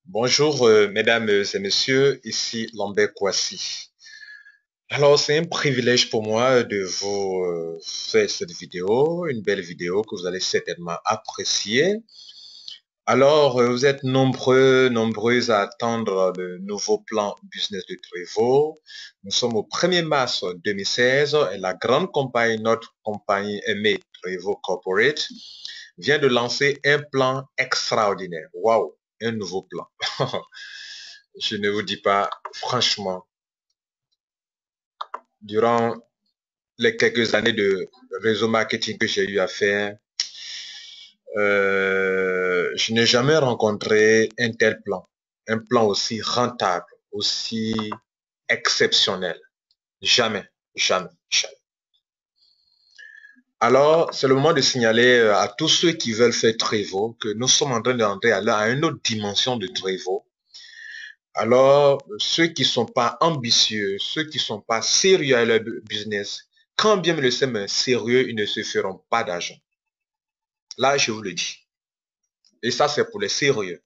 Bonjour, mesdames et messieurs, ici Lambert Kouassi. Alors, c'est un privilège pour moi de vous faire cette vidéo, une belle vidéo que vous allez certainement apprécier. Alors, vous êtes nombreuses à attendre le nouveau plan business de Trevo. Nous sommes au 1er mars 2016 et la grande compagnie, notre compagnie aimée Trevo Corporate, vient de lancer un plan extraordinaire. Waouh, un nouveau plan. Je ne vous dis pas, franchement, durant les quelques années de réseau marketing que j'ai eu à faire, je n'ai jamais rencontré un tel plan. Un plan aussi rentable, aussi exceptionnel. Jamais, jamais, jamais. Alors, c'est le moment de signaler à tous ceux qui veulent faire Trevo que nous sommes en train d'entrer à une autre dimension de Trevo. Alors, ceux qui ne sont pas ambitieux, ceux qui ne sont pas sérieux à leur business, quand bien le sème sérieux, ils ne se feront pas d'argent. Là, je vous le dis. Et ça, c'est pour les sérieux,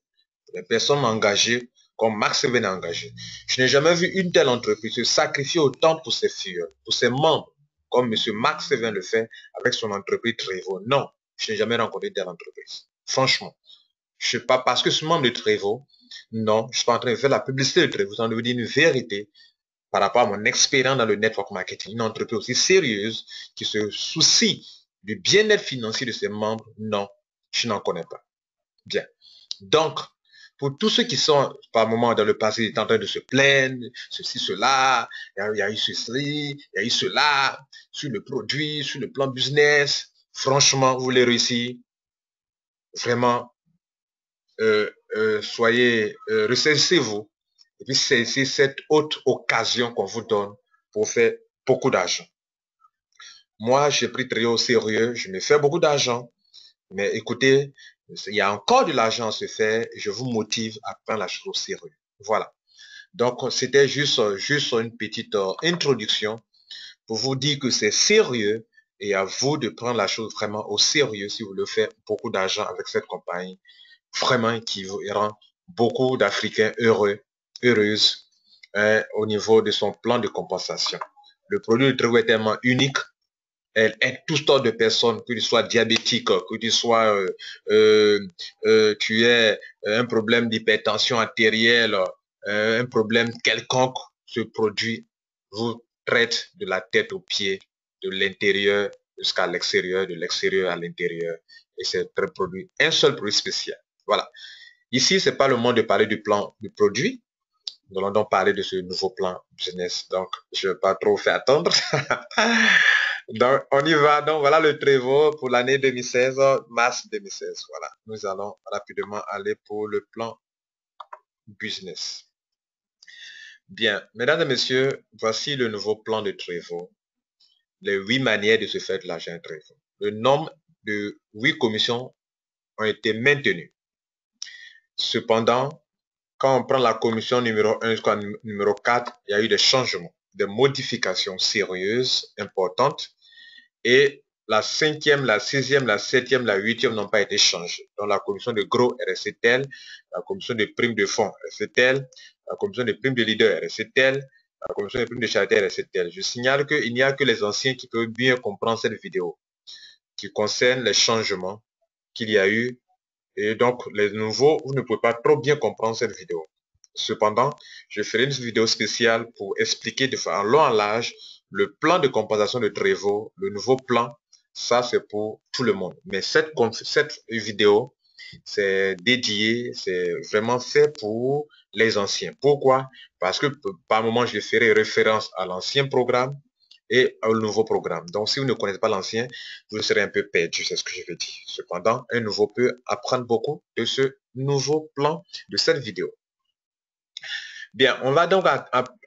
pour les personnes engagées, comme Max Seven est engagé. Je n'ai jamais vu une telle entreprise se sacrifier autant pour ses filles, pour ses membres, comme M. Max Seven le fait avec son entreprise Trevo. Non, je n'ai jamais rencontré telle entreprise. Franchement. Je ne sais pas parce que ce membre de Trevo, non, je suis pas en train de faire la publicité de Trevo, sans vous dire une vérité par rapport à mon expérience dans le network marketing. Une entreprise aussi sérieuse qui se soucie du bien-être financier de ses membres, non, je n'en connais pas. Bien. Donc, pour tous ceux qui sont, par moment, dans le passé, en train de se plaindre, ceci, cela, il y a eu ceci, il y a eu cela, sur le produit, sur le plan business, franchement, vous voulez réussir, vraiment, soyez, ressaisissez-vous. Et puis, c'est cette haute occasion qu'on vous donne pour faire beaucoup d'argent. Moi, j'ai pris très au sérieux, je me fais beaucoup d'argent. Mais écoutez, il y a encore de l'argent à se faire et je vous motive à prendre la chose au sérieux. Voilà. Donc, c'était juste une petite introduction pour vous dire que c'est sérieux et à vous de prendre la chose vraiment au sérieux si vous voulez faire beaucoup d'argent avec cette compagnie. Vraiment qui vous rend beaucoup d'Africains heureux, heureuses au niveau de son plan de compensation. Le produit de Trevo est tellement unique. Elle aide tout sortes de personnes, que tu sois diabétique, que tu sois, tu aies un problème d'hypertension artérielle, un problème quelconque, ce produit vous traite de la tête aux pieds, de l'intérieur jusqu'à l'extérieur, de l'extérieur à l'intérieur. Et c'est un produit, un seul produit spécial. Voilà. Ici, c'est pas le moment de parler du plan du produit. Nous allons donc parler de ce nouveau plan business. Donc, je ne vais pas trop faire attendre. Donc, on y va. Donc, voilà le Trevo pour l'année 2016, mars 2016. Voilà. Nous allons rapidement aller pour le plan business. Bien, mesdames et messieurs, voici le nouveau plan de Trevo. Les 8 manières de se faire de l'argent Trevo. Le nombre de 8 commissions ont été maintenues. Cependant, quand on prend la commission numéro 1 jusqu'à numéro 4, il y a eu des changements, des modifications sérieuses, importantes. Et la 5e, la 6e, la 7e, la 8e n'ont pas été changées. Donc la commission de gros est restée telle, la commission de primes de fonds est restée telle, la commission de primes de leader est restée telle, la commission de primes de charité est restée telle. Je signale qu'il n'y a que les anciens qui peuvent bien comprendre cette vidéo, qui concerne les changements qu'il y a eu. Et donc, les nouveaux, vous ne pouvez pas trop bien comprendre cette vidéo. Cependant, je ferai une vidéo spéciale pour expliquer de façon en long en large le plan de compensation de Trevo, le nouveau plan. Ça, c'est pour tout le monde. Mais cette vidéo, c'est dédié, c'est vraiment fait pour les anciens. Pourquoi? Parce que par moment, je ferai référence à l'ancien programme et au nouveau programme. Donc, si vous ne connaissez pas l'ancien, vous serez un peu perdu, c'est ce que je veux dire. Cependant, un nouveau peut apprendre beaucoup de ce nouveau plan de cette vidéo. Bien, on va donc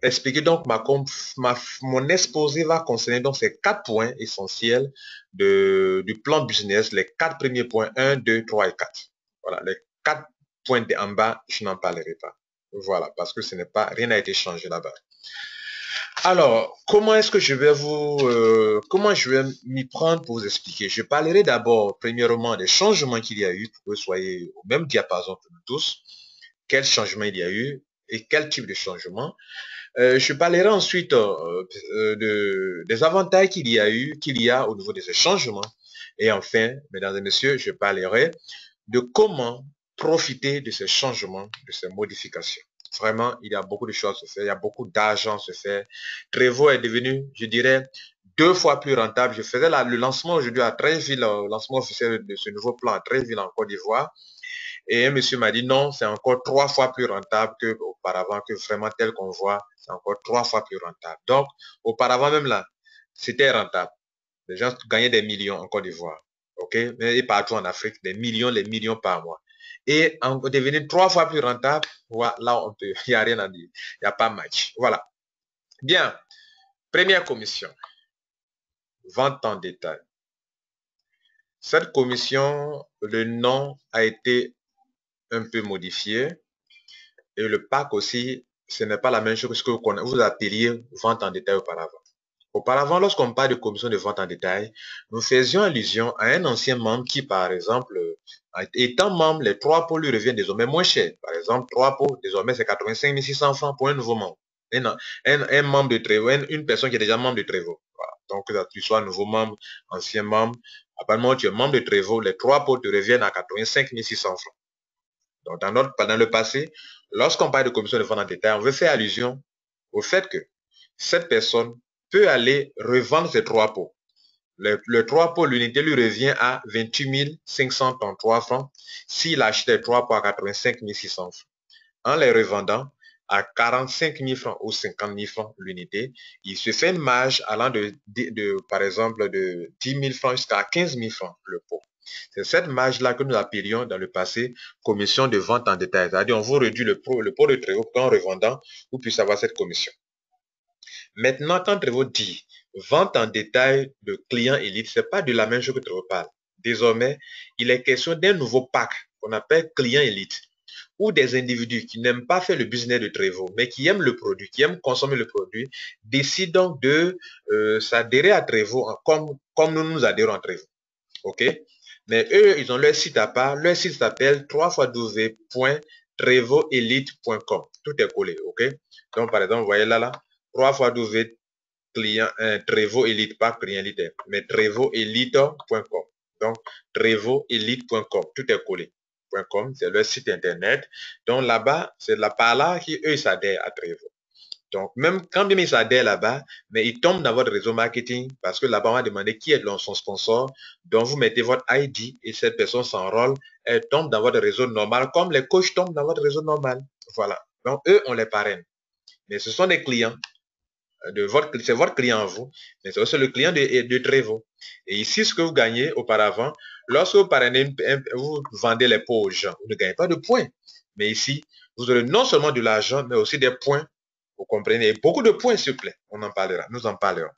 expliquer donc mon exposé va concerner donc ces 4 points essentiels du plan business, les 4 premiers points, 1, 2, 3 et 4. Voilà, les 4 points en bas, je n'en parlerai pas. Voilà, parce que ce n'est pas, rien n'a été changé là-bas. Alors, comment est-ce que je vais comment je vais m'y prendre pour vous expliquer? Je parlerai d'abord, premièrement, des changements qu'il y a eu pour que vous soyez au même diapason que nous tous. Quels changements il y a eu et quel type de changement. Je parlerai ensuite des avantages qu'il y a au niveau de ces changements. Et enfin, mesdames et messieurs, je parlerai de comment profiter de ces changements, de ces modifications. Vraiment, il y a beaucoup de choses à se faire, il y a beaucoup d'argent à se faire. Trevor est devenu, je dirais, 2 fois plus rentable. Je faisais le lancement aujourd'hui à Treichville, le lancement officiel de ce nouveau plan à Treichville en Côte d'Ivoire. Et un monsieur m'a dit non, c'est encore 3 fois plus rentable qu'auparavant, que vraiment tel qu'on voit, c'est encore 3 fois plus rentable. Donc, auparavant même là, c'était rentable. Les gens gagnaient des millions en Côte d'Ivoire. OK? Et partout en Afrique, des millions, les millions par mois. Et en devenir 3 fois plus rentable, voilà, là, il n'y a rien à dire. Il n'y a pas match. Voilà. Bien. Première commission. Vente en détail. Cette commission, le nom a été un peu modifié. Et le pack aussi, ce n'est pas la même chose que vous appeliez vente en détail auparavant. Auparavant, lorsqu'on parle de commission de vente en détail, nous faisions allusion à un ancien membre qui, par exemple, étant membre, les 3 pots lui reviennent désormais moins cher. Par exemple, 3 pots, désormais, c'est 85 600 francs pour un nouveau membre. Un membre de Trevor, une personne qui est déjà membre de Trevor. Voilà. Donc, que tu sois nouveau membre, ancien membre, à partir du moment où tu es membre de Trevor, les 3 pots te reviennent à 85 600 francs. Donc, dans le passé, lorsqu'on parle de commission de vente en détail, on veut faire allusion au fait que cette personne peut aller revendre ses 3 pots. Le 3 pots, l'unité lui revient à 28 533 francs s'il achète les 3 pots à 85 600 francs. En les revendant à 45 000 francs ou 50 000 francs l'unité, il se fait une marge allant par exemple, de 10 000 francs jusqu'à 15 000 francs le pot. C'est cette marge-là que nous appelions dans le passé commission de vente en détail. C'est-à-dire, on vous réduit le pot de Trevor pour qu'en revendant, vous puissiez avoir cette commission. Maintenant, quand Trevor dit vente en détail de clients élite, ce n'est pas de la même chose que Trevor parle. Désormais, il est question d'un nouveau pack qu'on appelle client élite, où des individus qui n'aiment pas faire le business de Trevor, mais qui aiment le produit, qui aiment consommer le produit, décident de s'adhérer à Trevor comme nous nous adhérons à Trevor. OK? Mais eux, ils ont leur site à part. Leur site s'appelle www.trevoelite.com. Tout est collé, OK? Donc, par exemple, vous voyez là, www Trevo Elite, pas client élite, mais trevoelite.com. Donc, trevoelite.com. Tout est collé. .com, c'est leur site internet. Donc, là-bas, c'est par là qu'eux s'adhèrent à Trevo. Donc, même quand bien ils s'adhèrent là-bas, mais ils tombent dans votre réseau marketing parce que là-bas, on va demander qui est son sponsor. Donc, vous mettez votre ID et cette personne s'enrôle. Elle tombe dans votre réseau normal comme les coachs tombent dans votre réseau normal. Voilà. Donc, eux, on les parraine. Mais ce sont des clients. C'est votre client à vous, mais c'est aussi le client de Trevo. Et ici, ce que vous gagnez auparavant, lorsque vous parrainez, vous vendez les pots aux gens, vous ne gagnez pas de points. Mais ici, vous aurez non seulement de l'argent, mais aussi des points. Vous comprenez? Et beaucoup de points, s'il vous plaît. On en parlera. Nous en parlerons.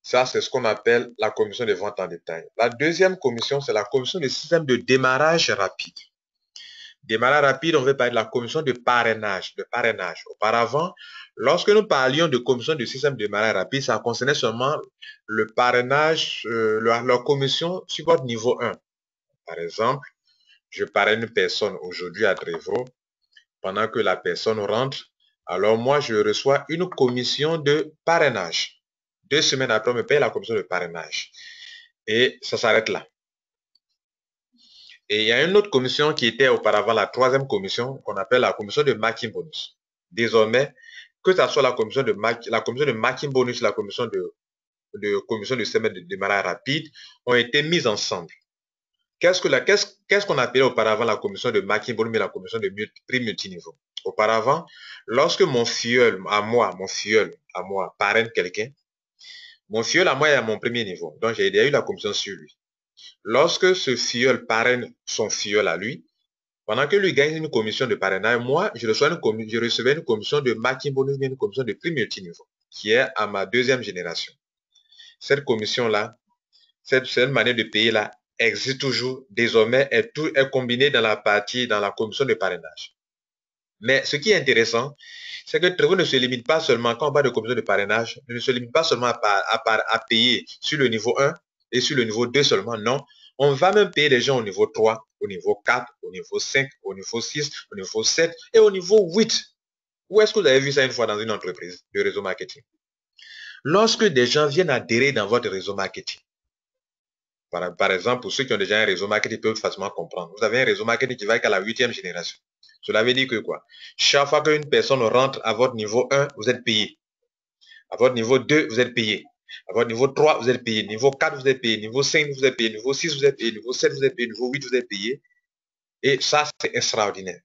Ça, c'est ce qu'on appelle la commission de vente en détail. La deuxième commission, c'est la commission de système de démarrage rapide. Démarrage rapide, on veut parler de la commission de parrainage. Auparavant, lorsque nous parlions de commission de système de démarrage rapide, ça concernait seulement le parrainage, la commission sur votre niveau 1. Par exemple, je parraine une personne aujourd'hui à Trevor. Pendant que la personne rentre, alors moi, je reçois une commission de parrainage. 2 semaines après, on me paye la commission de parrainage. Et ça s'arrête là. Et il y a une autre commission qui était auparavant la 3e commission, qu'on appelle la commission de marking bonus. Désormais, que ce soit la commission de marking bonus, la commission de système de démarrage rapide, ont été mises ensemble. Qu'est-ce qu'on appelait auparavant la commission de marking bonus et la commission de prix multiniveau? Auparavant, lorsque mon filleul à moi parraine quelqu'un, mon filleul à moi est à mon premier niveau. Donc, j'ai déjà eu la commission sur lui. Lorsque ce filleul parraine son filleul à lui, pendant que lui gagne une commission de parrainage, moi, je recevais une commission de marking bonus, une commission de prix multiniveau, qui est à ma 2e génération. Cette commission-là, cette manière de payer-là, existe toujours. Désormais, tout est combiné dans la commission de parrainage. Mais ce qui est intéressant, c'est que Trevor ne se limite pas seulement, quand on parle de commission de parrainage, ne se limite pas seulement à payer sur le niveau 1 et sur le niveau 2 seulement. Non, on va même payer les gens au niveau 3, au niveau 4, au niveau 5, au niveau 6, au niveau 7 et au niveau 8. Où est-ce que vous avez vu ça une fois dans une entreprise de réseau marketing? Lorsque des gens viennent adhérer dans votre réseau marketing, par exemple, pour ceux qui ont déjà un réseau marketing, ils peuvent facilement comprendre. Vous avez un réseau marketing qui va jusqu'à la 8e génération. Cela veut dire que quoi? Chaque fois qu'une personne rentre à votre niveau 1, vous êtes payé. À votre niveau 2, vous êtes payé. À votre niveau 3, vous êtes payé. Niveau 4, vous êtes payé. Niveau 5, vous êtes payé. Niveau 6, vous êtes payé. Niveau 7, vous êtes payé. Niveau 8, vous êtes payé. Et ça, c'est extraordinaire.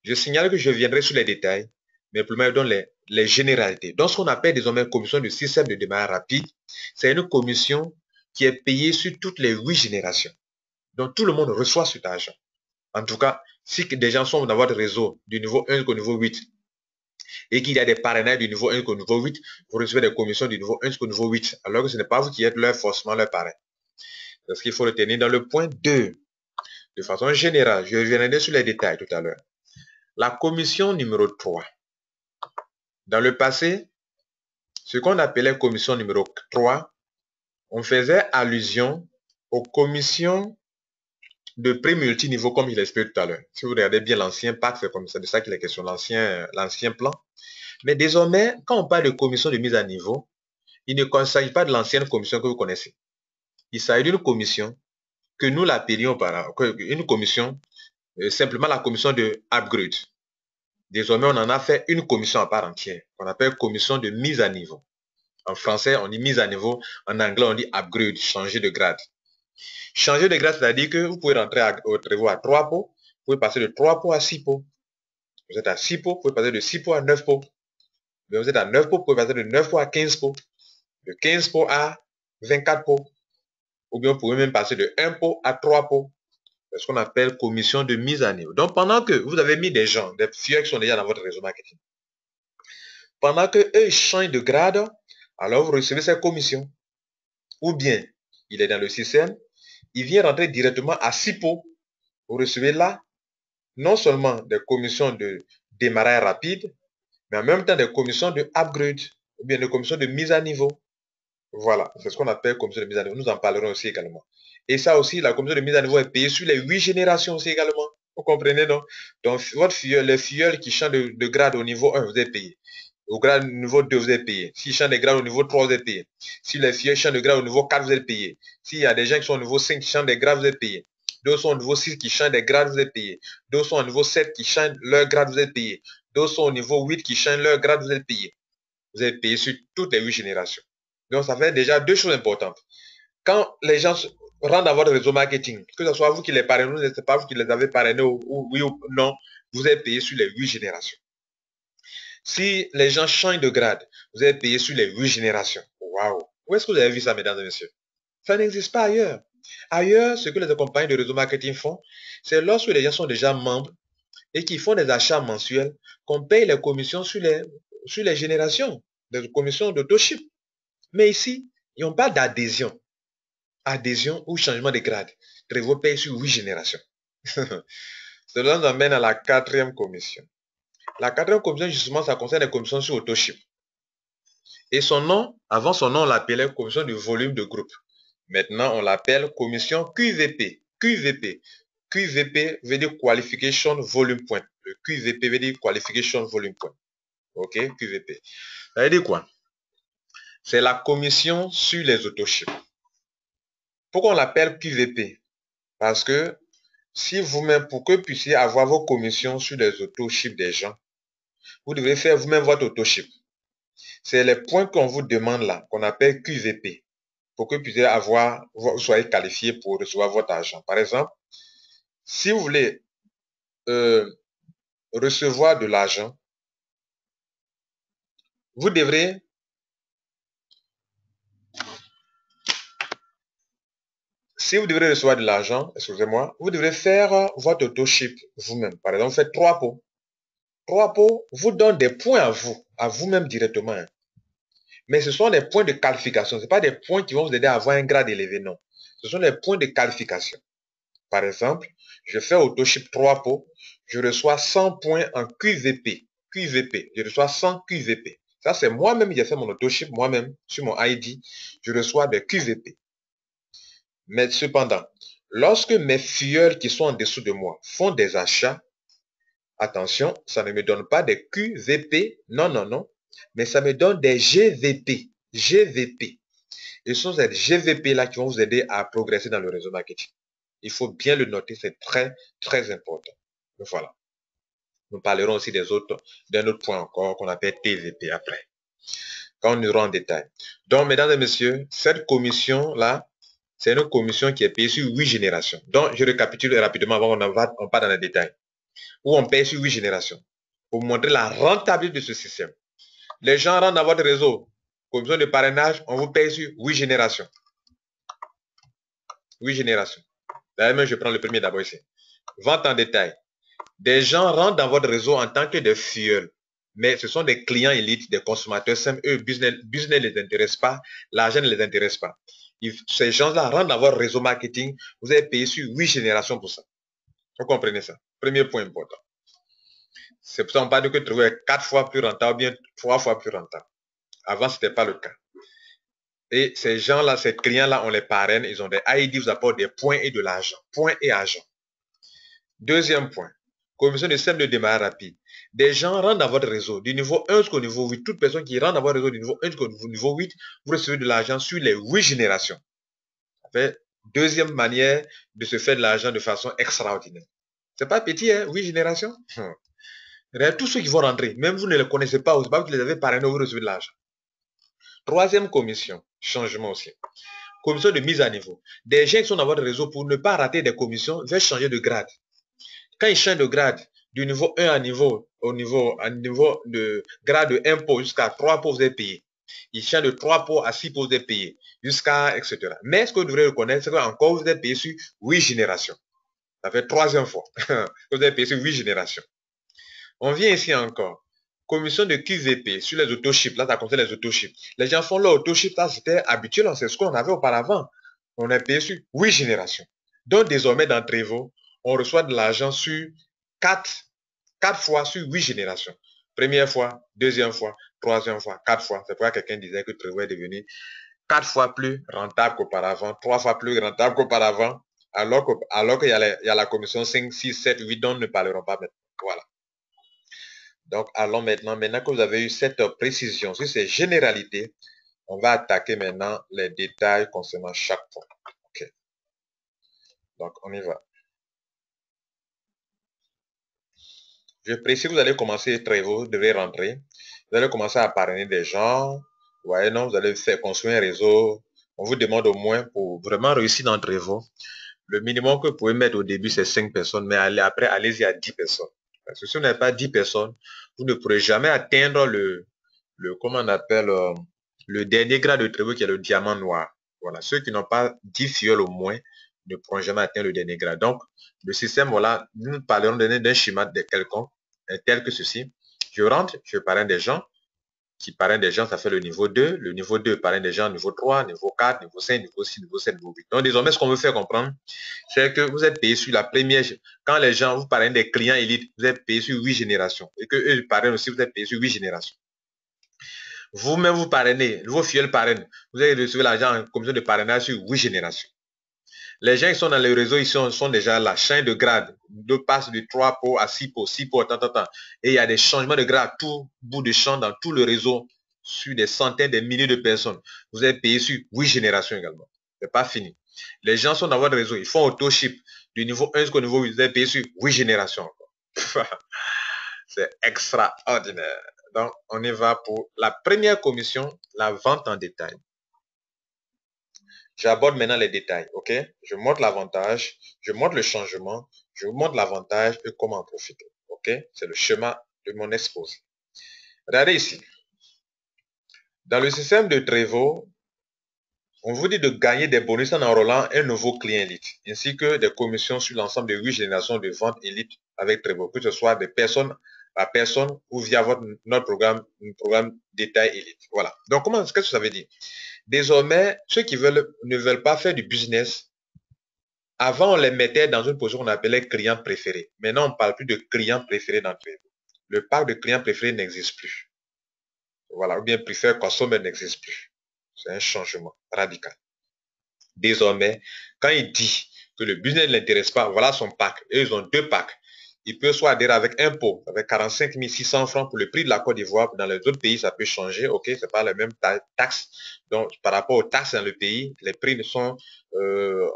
Je signale que je viendrai sur les détails, mais pour me donner les généralités. Dans ce qu'on appelle désormais commission de système de démarrage rapide, c'est une commission qui est payée sur toutes les 8 générations. Donc tout le monde reçoit cet argent. En tout cas, si des gens sont dans votre réseau du niveau 1 jusqu'au niveau 8 et qu'il y a des parrainages du niveau 1 jusqu'au niveau 8, vous recevez des commissions du niveau 1 jusqu'au niveau 8, alors que ce n'est pas vous qui êtes forcément leur parrain. C'est ce qu'il faut retenir dans le point 2. De façon générale, je reviendrai sur les détails tout à l'heure. La commission numéro 3. Dans le passé, ce qu'on appelait commission numéro 3, on faisait allusion aux commissions de prix multiniveau, comme je l'expliquais tout à l'heure. Si vous regardez bien l'ancien pacte, c'est comme ça, de ça qu'il est question, l'ancien plan. Mais désormais, quand on parle de commission de mise à niveau, il ne s'agit pas de l'ancienne commission que vous connaissez. Il s'agit d'une commission que nous l'appelions une commission, simplement la commission de upgrade. Désormais, on en a fait une commission à part entière, qu'on appelle commission de mise à niveau. En français, on dit mise à niveau. En anglais, on dit upgrade, changer de grade. Changer de grade, c'est-à-dire que vous pouvez rentrer au Trevor à 3 pots, vous pouvez passer de 3 pots à 6 pots. Vous êtes à 6 pots, vous pouvez passer de 6 pots à 9 pots. Vous êtes à 9 pots, vous pouvez passer de 9 pots à 15 pots. De 15 pots à 24 pots. Ou bien vous pouvez même passer de 1 pot à 3 pots. C'est ce qu'on appelle commission de mise à niveau. Donc, pendant que vous avez mis des gens, des filles qui sont déjà dans votre réseau marketing, pendant que eux changent de grade, alors vous recevez cette commission. Ou bien, il est dans le système, il vient rentrer directement à 6 pots. Vous recevez là, non seulement des commissions de démarrage rapide, mais en même temps des commissions de upgrade, ou bien des commissions de mise à niveau. Voilà, c'est ce qu'on appelle commission de mise à niveau. Nous en parlerons aussi également. Et ça aussi, la commission de mise à niveau est payée sur les 8 générations aussi également. Vous comprenez, non? Donc, les filleuls qui changent de grade au niveau 1, vous êtes payé. Au grade niveau 2, vous êtes payé. S'ils changent de grade au niveau 3, vous êtes payé. Si les filleuls changent de grade au niveau 4, vous êtes payé. S'il y a des gens qui sont au niveau 5 qui changent de grade, vous êtes payé. D'autres sont au niveau 6 qui changent de grade, vous êtes payé. D'autres sont au niveau 7 qui changent leur grade, vous êtes payé. D'autres sont au niveau 8 qui changent leur grade, vous êtes payé. Vous êtes payé sur toutes les 8 générations. Donc, ça fait déjà deux choses importantes. Quand les gens rentrent dans votre réseau marketing, que ce soit vous qui les parrainez ou ce n'est pas vous qui les avez parrainés, ou oui ou non, vous êtes payé sur les 8 générations. Si les gens changent de grade, vous êtes payé sur les 8 générations. Waouh! Où est-ce que vous avez vu ça, mesdames et messieurs? Ça n'existe pas ailleurs. Ailleurs, ce que les compagnies de réseau marketing font, c'est lorsque les gens sont déjà membres et qu'ils font des achats mensuels, qu'on paye les commissions sur les générations, des commissions d'autoship. Mais ici, ils n'ont pas d'adhésion. Adhésion ou changement de grade. Trevor paye sur 8 générations. Cela nous amène à la 4e commission. La 4e commission, justement, ça concerne les commissions sur autoship. Et son nom, avant son nom, on l'appelait commission de volume de groupe. Maintenant, on l'appelle commission QVP. QVP. QVP veut dire Qualification Volume Point. Le QVP veut dire Qualification Volume Point. Ok, QVP. Ça veut dire quoi? C'est la commission sur les autoships. Pourquoi on l'appelle QVP? Parce que si vous-même, pour que vous puissiez avoir vos commissions sur les autoships des gens, vous devez faire vous-même votre autoship. C'est les points qu'on vous demande là, qu'on appelle QVP, pour que vous puissiez vous soyez qualifié pour recevoir votre argent. Par exemple, si vous voulez recevoir de l'argent, vous devrez recevoir de l'argent, excusez-moi, vous devrez faire votre autoship vous-même. Par exemple, faites 3 pots. 3 pots vous donnent des points à vous-même directement. Mais ce sont des points de qualification. Ce ne sont pas des points qui vont vous aider à avoir un grade élevé, non. Ce sont des points de qualification. Par exemple, je fais autoship 3 pots, je reçois 100 points en QVP. QVP, je reçois 100 QVP. Ça, c'est moi-même, j'ai fait mon autoship, moi-même, sur mon ID, je reçois des QVP. Mais cependant, lorsque mes filleuls qui sont en dessous de moi font des achats, attention, ça ne me donne pas des QVP, non, non, non, mais ça me donne des GVP. GVP. Et ce sont ces GVP-là qui vont vous aider à progresser dans le réseau marketing. Il faut bien le noter, c'est très, très important. Donc voilà. Nous parlerons aussi d'un autre point encore qu'on appelle TVP après, quand on ira en détail. Donc, mesdames et messieurs, cette commission-là, c'est une commission qui est payée sur 8 générations. Donc, je récapitule rapidement avant qu'on part dans les détails. Où on paye sur 8 générations. Pour vous montrer la rentabilité de ce système. Les gens rentrent dans votre réseau. Commission de parrainage, on vous paye sur 8 générations. 8 générations. D'ailleurs, je prends le premier d'abord ici. Vente en détail. Des gens rentrent dans votre réseau en tant que des filleuls. Mais ce sont des clients élites, des consommateurs simples. Eux, business ne les intéresse pas. L'argent ne les intéresse pas. Ces gens-là rentrent dans votre réseau marketing. Vous avez payé sur 8 générations pour ça. Vous comprenez ça? Premier point important. C'est pour ça qu'on parle que trouver 4 fois plus rentable ou bien 3 fois plus rentable. Avant, ce n'était pas le cas. Et ces gens-là, ces clients-là, on les parraine. Ils ont des ID, vous apportent des points et de l'argent. Points et argent. Deuxième point. Commission de système de démarrage rapide. Des gens rentrent dans votre réseau du niveau 1 jusqu'au niveau 8. Toute personne qui rentre dans votre réseau du niveau 1 jusqu'au niveau 8, vous recevez de l'argent sur les 8 générations. Deuxième manière de se faire de l'argent de façon extraordinaire. C'est pas petit, hein, 8 générations. Tous ceux qui vont rentrer, même vous ne les connaissez pas, c'est pas vous qui les avez parrainés, vous recevez de l'argent. Troisième commission, changement aussi. Commission de mise à niveau. Des gens qui sont dans votre réseau pour ne pas rater des commissions, veulent changer de grade. Quand ils changent de grade, du niveau 1 à niveau de grade de 1 pot jusqu'à 3 pots, vous êtes payé. Ils changent de 3 pots à 6 pots, vous êtes payé. Jusqu'à, etc. Mais ce que vous devrez reconnaître, c'est qu'encore vous êtes payé sur 8 générations. Ça fait troisième fois que vous êtes payé sur 8 générations. On vient ici encore. Commission de QVP sur les autoships. Là, ça concerne les autoships. Les gens font leur autoship. Là, c'était habituel. C'est ce qu'on avait auparavant. On est payé sur 8 générations. Donc, désormais, dans Trevo, on reçoit de l'argent sur 4 fois sur 8 générations. Première fois, deuxième fois, troisième fois, 4 fois. C'est pourquoi quelqu'un disait que Trevo est devenu 4 fois plus rentable qu'auparavant, 3 fois plus rentable qu'auparavant, alors qu'il y a la commission 5, 6, 7, 8 dont nous ne parlerons pas maintenant. Voilà. Donc, allons maintenant que vous avez eu cette précision sur ces généralités, on va attaquer maintenant les détails concernant chaque point. OK. Donc, on y va. Je précise que vous allez commencer Trevo, vous devez rentrer. Vous allez commencer à parrainer des gens. Vous voyez, non, vous allez faire construire un réseau. On vous demande au moins, pour vraiment réussir dans Trevo, le minimum que vous pouvez mettre au début, c'est 5 personnes, mais après, allez-y à 10 personnes. Parce que si vous n'avez pas 10 personnes, vous ne pourrez jamais atteindre comment on appelle, le dernier grade de Trevo qui est le diamant noir. Voilà, ceux qui n'ont pas 10 fioles au moins ne pourront jamais atteindre le dernier grade. Donc, le système, voilà, nous parlerons d'un schéma de quelconque, tel que ceci. Je rentre, je parraine des gens, qui parraine des gens, ça fait le niveau 2. Le niveau 2 parraine des gens, niveau 3, niveau 4, niveau 5, niveau 6, niveau 7, niveau 8. Donc, désormais, ce qu'on veut faire comprendre, c'est que vous êtes payé sur la première. Quand les gens vous parrainent des clients élites, vous êtes payé sur 8 générations. Et que eux parrainent aussi, vous êtes payé sur 8 générations. Vous-même, vous parrainez, vos fioles parrainent. Vous allez recevoir l'argent en commission de parrainage sur 8 générations. Les gens qui sont dans le réseau, ils sont déjà là, change de grade. De passe de 3 pots à 6 pots, 6 pots, tant. Et il y a des changements de grade à tout bout de champ dans tout le réseau, sur des centaines, des milliers de personnes. Vous êtes payé sur 8 générations également. C'est pas fini. Les gens sont dans votre réseau, ils font auto-ship du niveau 1 jusqu'au niveau 8, vous êtes payé sur 8 générations encore. C'est extraordinaire. Donc, on y va pour la première commission, la vente en détail. J'aborde maintenant les détails, ok? Je montre l'avantage, je montre le changement, je vous montre l'avantage et comment en profiter, ok? C'est le schéma de mon exposé. Regardez ici. Dans le système de Trevo, on vous dit de gagner des bonus en enrôlant un nouveau client élite, ainsi que des commissions sur l'ensemble de 8 générations de vente élite avec Trevo, que ce soit des personnes à personne ou via notre programme détail élite. Voilà. Donc, qu'est-ce que ça veut dire? Désormais, ceux qui ne veulent pas faire du business Avant, on les mettait dans une position qu'on appelait client préféré. Maintenant, on ne parle plus de client préféré dans Trello. Le pack de clients préférés n'existe plus. Voilà, ou bien préfère consommer n'existe plus. C'est un changement radical. Désormais, quand il dit que le business ne l'intéresse pas, voilà son pack. Et ils ont deux packs. Il peut soit adhérer avec un pot, avec 45 600 francs pour le prix de la Côte d'Ivoire. Dans les autres pays, ça peut changer. OK, c'est pas la même taxe. Donc, par rapport aux taxes dans le pays, les prix sont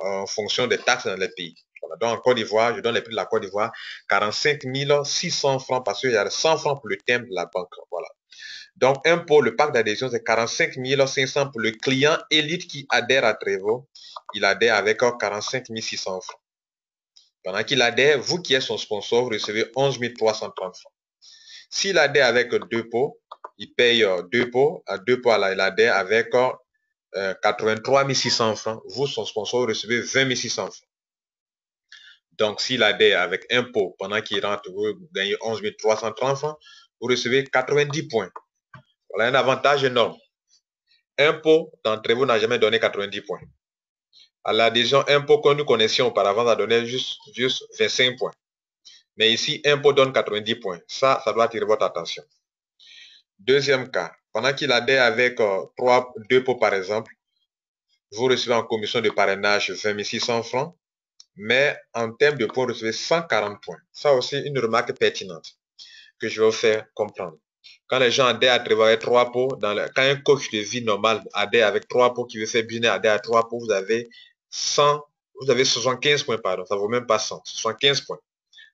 en fonction des taxes dans le pays. Voilà. Donc, en Côte d'Ivoire, je donne les prix de la Côte d'Ivoire, 45 600 francs parce qu'il y a 100 francs pour le thème de la banque. Voilà. Donc, le pack d'adhésion, c'est 45 500 pour le client élite qui adhère à Trevo. Il adhère avec 45 600 francs. Pendant qu'il adhère, vous qui êtes son sponsor, vous recevez 11 330 francs. S'il adhère avec deux pots, il paye deux pots. À deux pots, il adhère avec 83 600 francs. Vous, son sponsor, vous recevez 20 600 francs. Donc, s'il adhère avec un pot, pendant qu'il rentre, vous gagnez 11 330 francs, vous recevez 90 points. Voilà un avantage énorme. Un pot d'entre vous n'a jamais donné 90 points. À l'adhésion, un pot que nous connaissions auparavant a donné juste 25 points. Mais ici, un pot donne 90 points. Ça doit attirer votre attention. Deuxième cas, pendant qu'il adhère avec deux pots par exemple, vous recevez en commission de parrainage 20 600 francs, mais en termes de points, vous recevez 140 points. Ça aussi, une remarque pertinente que je vais vous faire comprendre. Quand les gens adhèrent à Trevo avec trois pots, quand un coach de vie normal adhère avec trois pots, qui veut faire business adhère à trois pots, vous avez 75 points, pardon, ça ne vaut même pas 100, 75 points.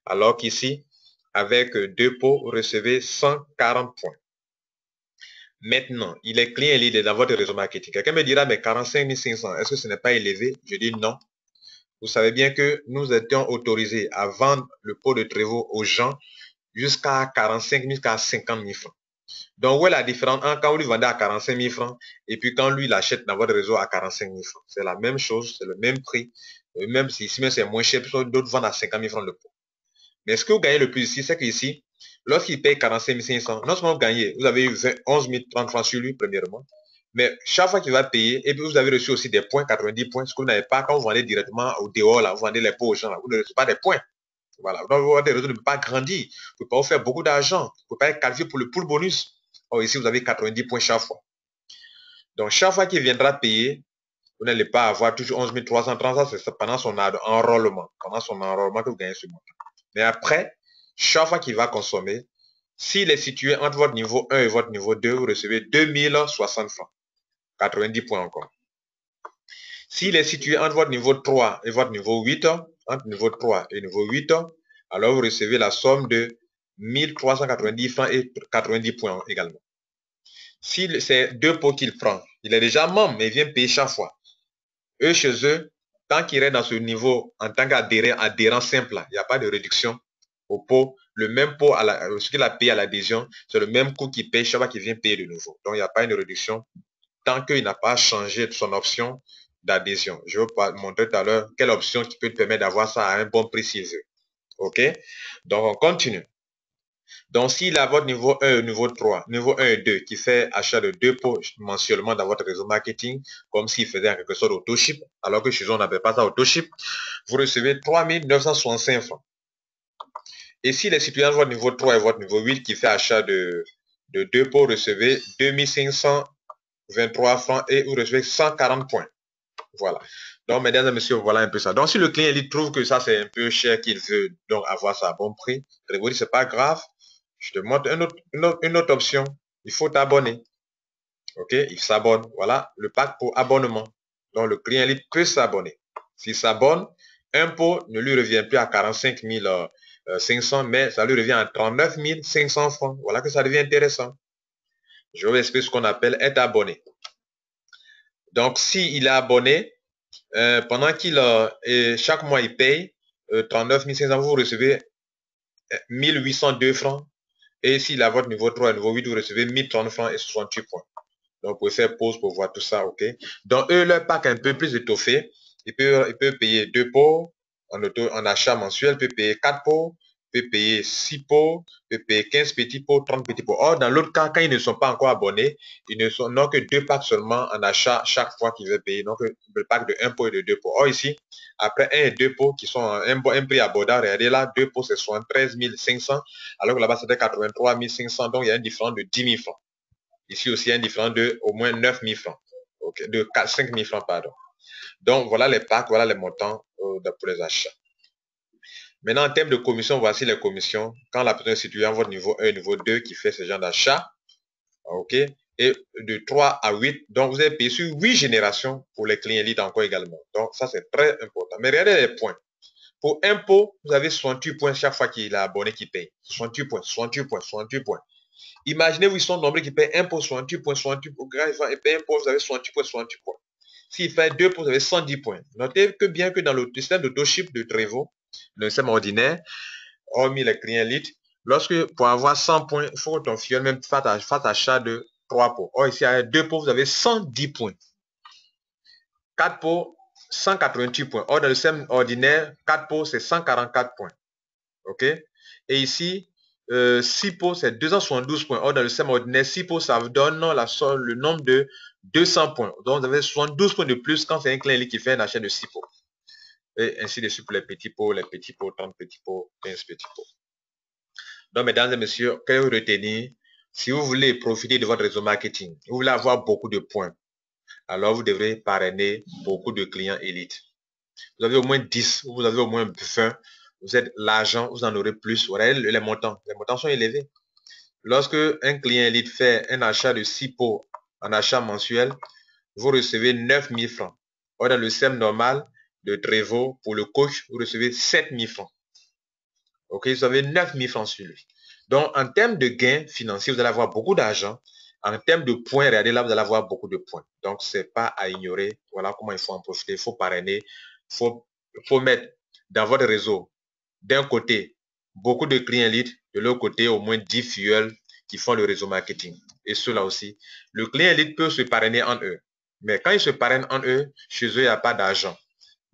Alors qu'ici, avec deux pots, vous recevez 140 points. Maintenant, il est client lead dans votre réseau marketing. Quelqu'un me dira, mais 45 500, est-ce que ce n'est pas élevé? Je dis non. Vous savez bien que nous étions autorisés à vendre le pot de Trevo aux gens jusqu'à 45 000, jusqu'à 50 000 francs. Donc, où est la différence quand vous lui vendez à 45 000 francs et puis quand lui l'achète dans votre réseau à 45 000 francs? C'est la même chose, c'est le même prix. Même si ici, c'est moins cher, d'autres vendent à 50 000 francs le pot. Mais ce que vous gagnez le plus ici, c'est qu'ici, lorsqu'il paye 45 500, non seulement vous gagnez, vous avez eu 11 030 francs sur lui, premièrement, mais chaque fois qu'il va payer, et puis vous avez reçu aussi des points, 90 points, ce que vous n'avez pas quand vous vendez directement au dehors, là, vous vendez les pots aux gens, là, vous ne recevez pas des points. Voilà. Donc, votre réseau ne peut pas grandir, vous ne pouvez pas vous faire beaucoup d'argent, vous ne pouvez pas être qualifié pour le pool bonus. Or, ici, vous avez 90 points chaque fois. Donc, chaque fois qu'il viendra payer, vous n'allez pas avoir toujours 11 330, ça, c'est pendant son enrôlement. Pendant son enrôlement que vous gagnez ce montant. Mais après, chaque fois qu'il va consommer, s'il est situé entre votre niveau 1 et votre niveau 2, vous recevez 2060 francs. 90 points encore. S'il est situé entre votre niveau 3 et votre niveau 8, entre niveau 3 et niveau 8, alors vous recevez la somme de 1390 francs et 90 points également. Si c'est deux pots qu'il prend, il est déjà membre, mais il vient payer chaque fois. Eux, chez eux, tant qu'il est dans ce niveau, en tant qu'adhérent simple, il n'y a pas de réduction au pot. Le même pot, ce qu'il a payé à l'adhésion, c'est le même coût qu'il paye chaque fois qu'il vient payer de nouveau. Donc, il n'y a pas une réduction tant qu'il n'a pas changé son option d'adhésion. Je vais vous montrer tout à l'heure quelle option qui peut te permettre d'avoir ça à un bon prix s'il veut. OK? Donc, on continue. Donc, s'il a votre niveau 1 et niveau 3, niveau 1 et 2, qui fait achat de deux pots mensuellement dans votre réseau marketing, comme s'il faisait en quelque sorte autoship, alors que chez eux, on n'appelle pas ça autoship, vous recevez 3 965 francs. Et s'il est situé entre votre niveau 3 et votre niveau 8, qui fait achat de deux pots, vous recevez 2523 francs et vous recevez 140 points. Voilà. Donc, mesdames et messieurs, voilà un peu ça. Donc, si le client il trouve que ça, c'est un peu cher, qu'il veut donc avoir ça à bon prix, vous dites, c'est pas grave. Je te montre une autre option. Il faut t'abonner. OK? Il s'abonne. Voilà le pack pour abonnement. Donc, le client il peut s'abonner. S'il s'abonne, un pot ne lui revient plus à 45 500, mais ça lui revient à 39 500 francs. Voilà que ça devient intéressant. Je vais vous expliquer ce qu'on appelle être abonné. Donc, s'il est abonné, pendant qu'il chaque mois il paye 39 500, vous recevez 1802 francs. Et s'il a votre niveau 3 et niveau 8, vous recevez 1030 francs et 68 points. Donc, vous pouvez faire pause pour voir tout ça, OK? Donc, eux, leur pack un peu plus étoffé. Ils peuvent payer deux pots en achat mensuel, ils peuvent payer 4 pots, peut payer 6 pots, peut payer 15 petits pots, 30 petits pots. Or, dans l'autre cas, quand ils ne sont pas encore abonnés, ils n'ont que 2 packs seulement en achat chaque fois qu'ils veulent payer. Donc, le pack de 1 pot et de 2 pots. Or, ici, après 1 et 2 pots qui sont un prix abordable, regardez là, 2 pots c'est 73 500, alors que là-bas c'était 83 500. Donc, il y a une différence de 10 000 francs. Ici aussi, il y a une différence de au moins 9 000 francs. Okay, de 5 000 francs, pardon. Donc, voilà les packs, voilà les montants pour les achats. Maintenant, en termes de commission, voici les commissions. Quand la personne est située en votre niveau 1 et niveau 2 qui fait ce genre d'achat, ok, et de 3 à 8, donc vous avez payé sur 8 générations pour les clients élites encore également. Donc, ça, c'est très important. Mais regardez les points. Pour impôt, vous avez 68 points chaque fois qu'il est abonné qui paye. 68 points, 68 points, 68 points. Imaginez-vous, ils sont nombreux qui payent impôt, 68 points, 68 points. Quand ils payent impôt, vous avez 68 points, 68 points. S'il fait 2 points, vous avez 110 points. Notez que bien que dans le système d'autoship de Trevo, le système ordinaire, hormis les clients élites, lorsque pour avoir 100 points, il faut que ton filleul même fasse achat de 3 pots. Or, ici, avec 2 pots, vous avez 110 points. 4 pots, 188 points. Or, dans le système ordinaire, 4 pots, c'est 144 points. OK? Et ici, 6 pots, c'est 272 points. Or, dans le système ordinaire, 6 pots, ça vous donne le nombre de 200 points. Donc, vous avez 72 points de plus quand c'est un client qui fait un achat de 6 pots. Et ainsi de suite pour les petits pots, 30 petits pots, 15 petits pots. Donc, mesdames et messieurs, que retenir, si vous voulez profiter de votre réseau marketing, vous voulez avoir beaucoup de points, alors vous devrez parrainer beaucoup de clients élites. Vous avez au moins 10, vous avez au moins 20, vous êtes l'argent, vous en aurez plus. Vous regardez les montants sont élevés. Lorsque un client élite fait un achat de 6 pots en achat mensuel, vous recevez 9 000 francs. Or, dans le système normal de Trevo, pour le coach, vous recevez 7 000 francs. Ok, vous avez 9 000 francs sur lui. Donc, en termes de gains financiers, vous allez avoir beaucoup d'argent. En termes de points, regardez là, vous allez avoir beaucoup de points. Donc, ce n'est pas à ignorer. Voilà comment il faut en profiter. Il faut parrainer. Il faut mettre dans votre réseau, d'un côté, beaucoup de clients leads, de l'autre côté, au moins 10 fuels qui font le réseau marketing. Et cela aussi. Le client lead peut se parrainer en eux. Mais quand il se parraine en eux, chez eux, il n'y a pas d'argent.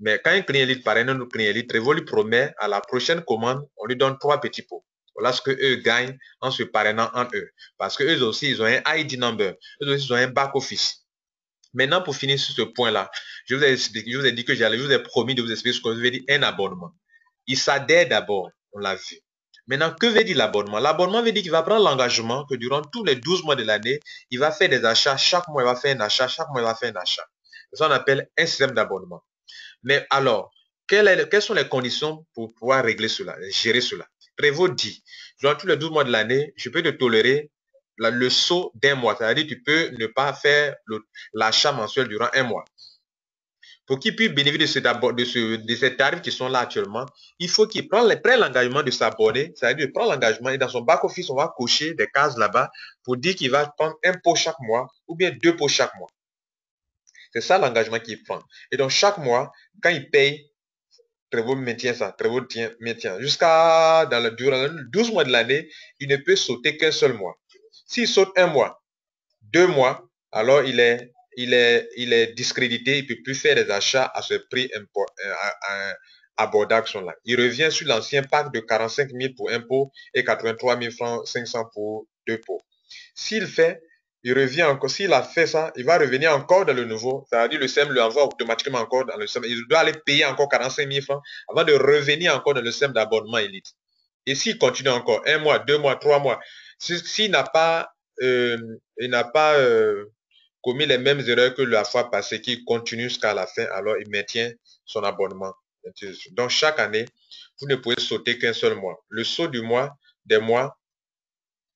Mais quand un client lead parraine un autre client lead, Trevo lui promet à la prochaine commande, on lui donne 3 petits pots. Voilà ce qu'eux gagnent en se parrainant en eux. Parce qu'eux aussi, ils ont un ID number. Eux aussi, ils ont un back office. Maintenant, pour finir sur ce point-là, je vous ai dit que je vous ai promis de vous expliquer ce que veut dire un abonnement. Il s'adhère d'abord, on l'a vu. Maintenant, que veut dire l'abonnement? L'abonnement veut dire qu'il va prendre l'engagement que durant tous les 12 mois de l'année, il va faire des achats. Chaque mois, il va faire un achat. Chaque mois, il va faire un achat. C'est ça qu'on appelle un système d'abonnement. Mais alors, quelles sont les conditions pour pouvoir régler cela, gérer cela? Prévost dit, durant tous les 12 mois de l'année, je peux te tolérer le saut d'un mois. C'est-à-dire que tu peux ne pas faire l'achat mensuel durant un mois. Pour qu'il puisse bénéficier de ces tarifs qui sont là actuellement, il faut qu'il prenne l'engagement de s'abonner, c'est-à-dire de prendre l'engagement et dans son back-office, on va cocher des cases là-bas pour dire qu'il va prendre un pot chaque mois ou bien 2 pots chaque mois. C'est ça l'engagement qu'il prend. Et donc chaque mois, quand il paye, Trevo maintient ça, Trevo maintient. Jusqu'à durant les 12 mois de l'année, il ne peut sauter qu'un seul mois. S'il saute un mois, 2 mois, alors il est discrédité, il ne peut plus faire des achats à ce prix abordable là. Il revient sur l'ancien pack de 45 000 pour un pot et 83 000 francs 500 pour 2 pots. S'il fait, il revient encore. S'il a fait ça, il va revenir encore dans le nouveau. C'est-à-dire le SEM lui envoie automatiquement encore dans le SEM. Il doit aller payer encore 45 000 francs avant de revenir encore dans le SEM d'abonnement élite. Et s'il continue encore 1 mois, 2 mois, 3 mois, s'il n'a pas, commis les mêmes erreurs que la fois passée, qu'il continue jusqu'à la fin, alors il maintient son abonnement. Donc chaque année, vous ne pouvez sauter qu'un seul mois. Le saut du mois, des mois,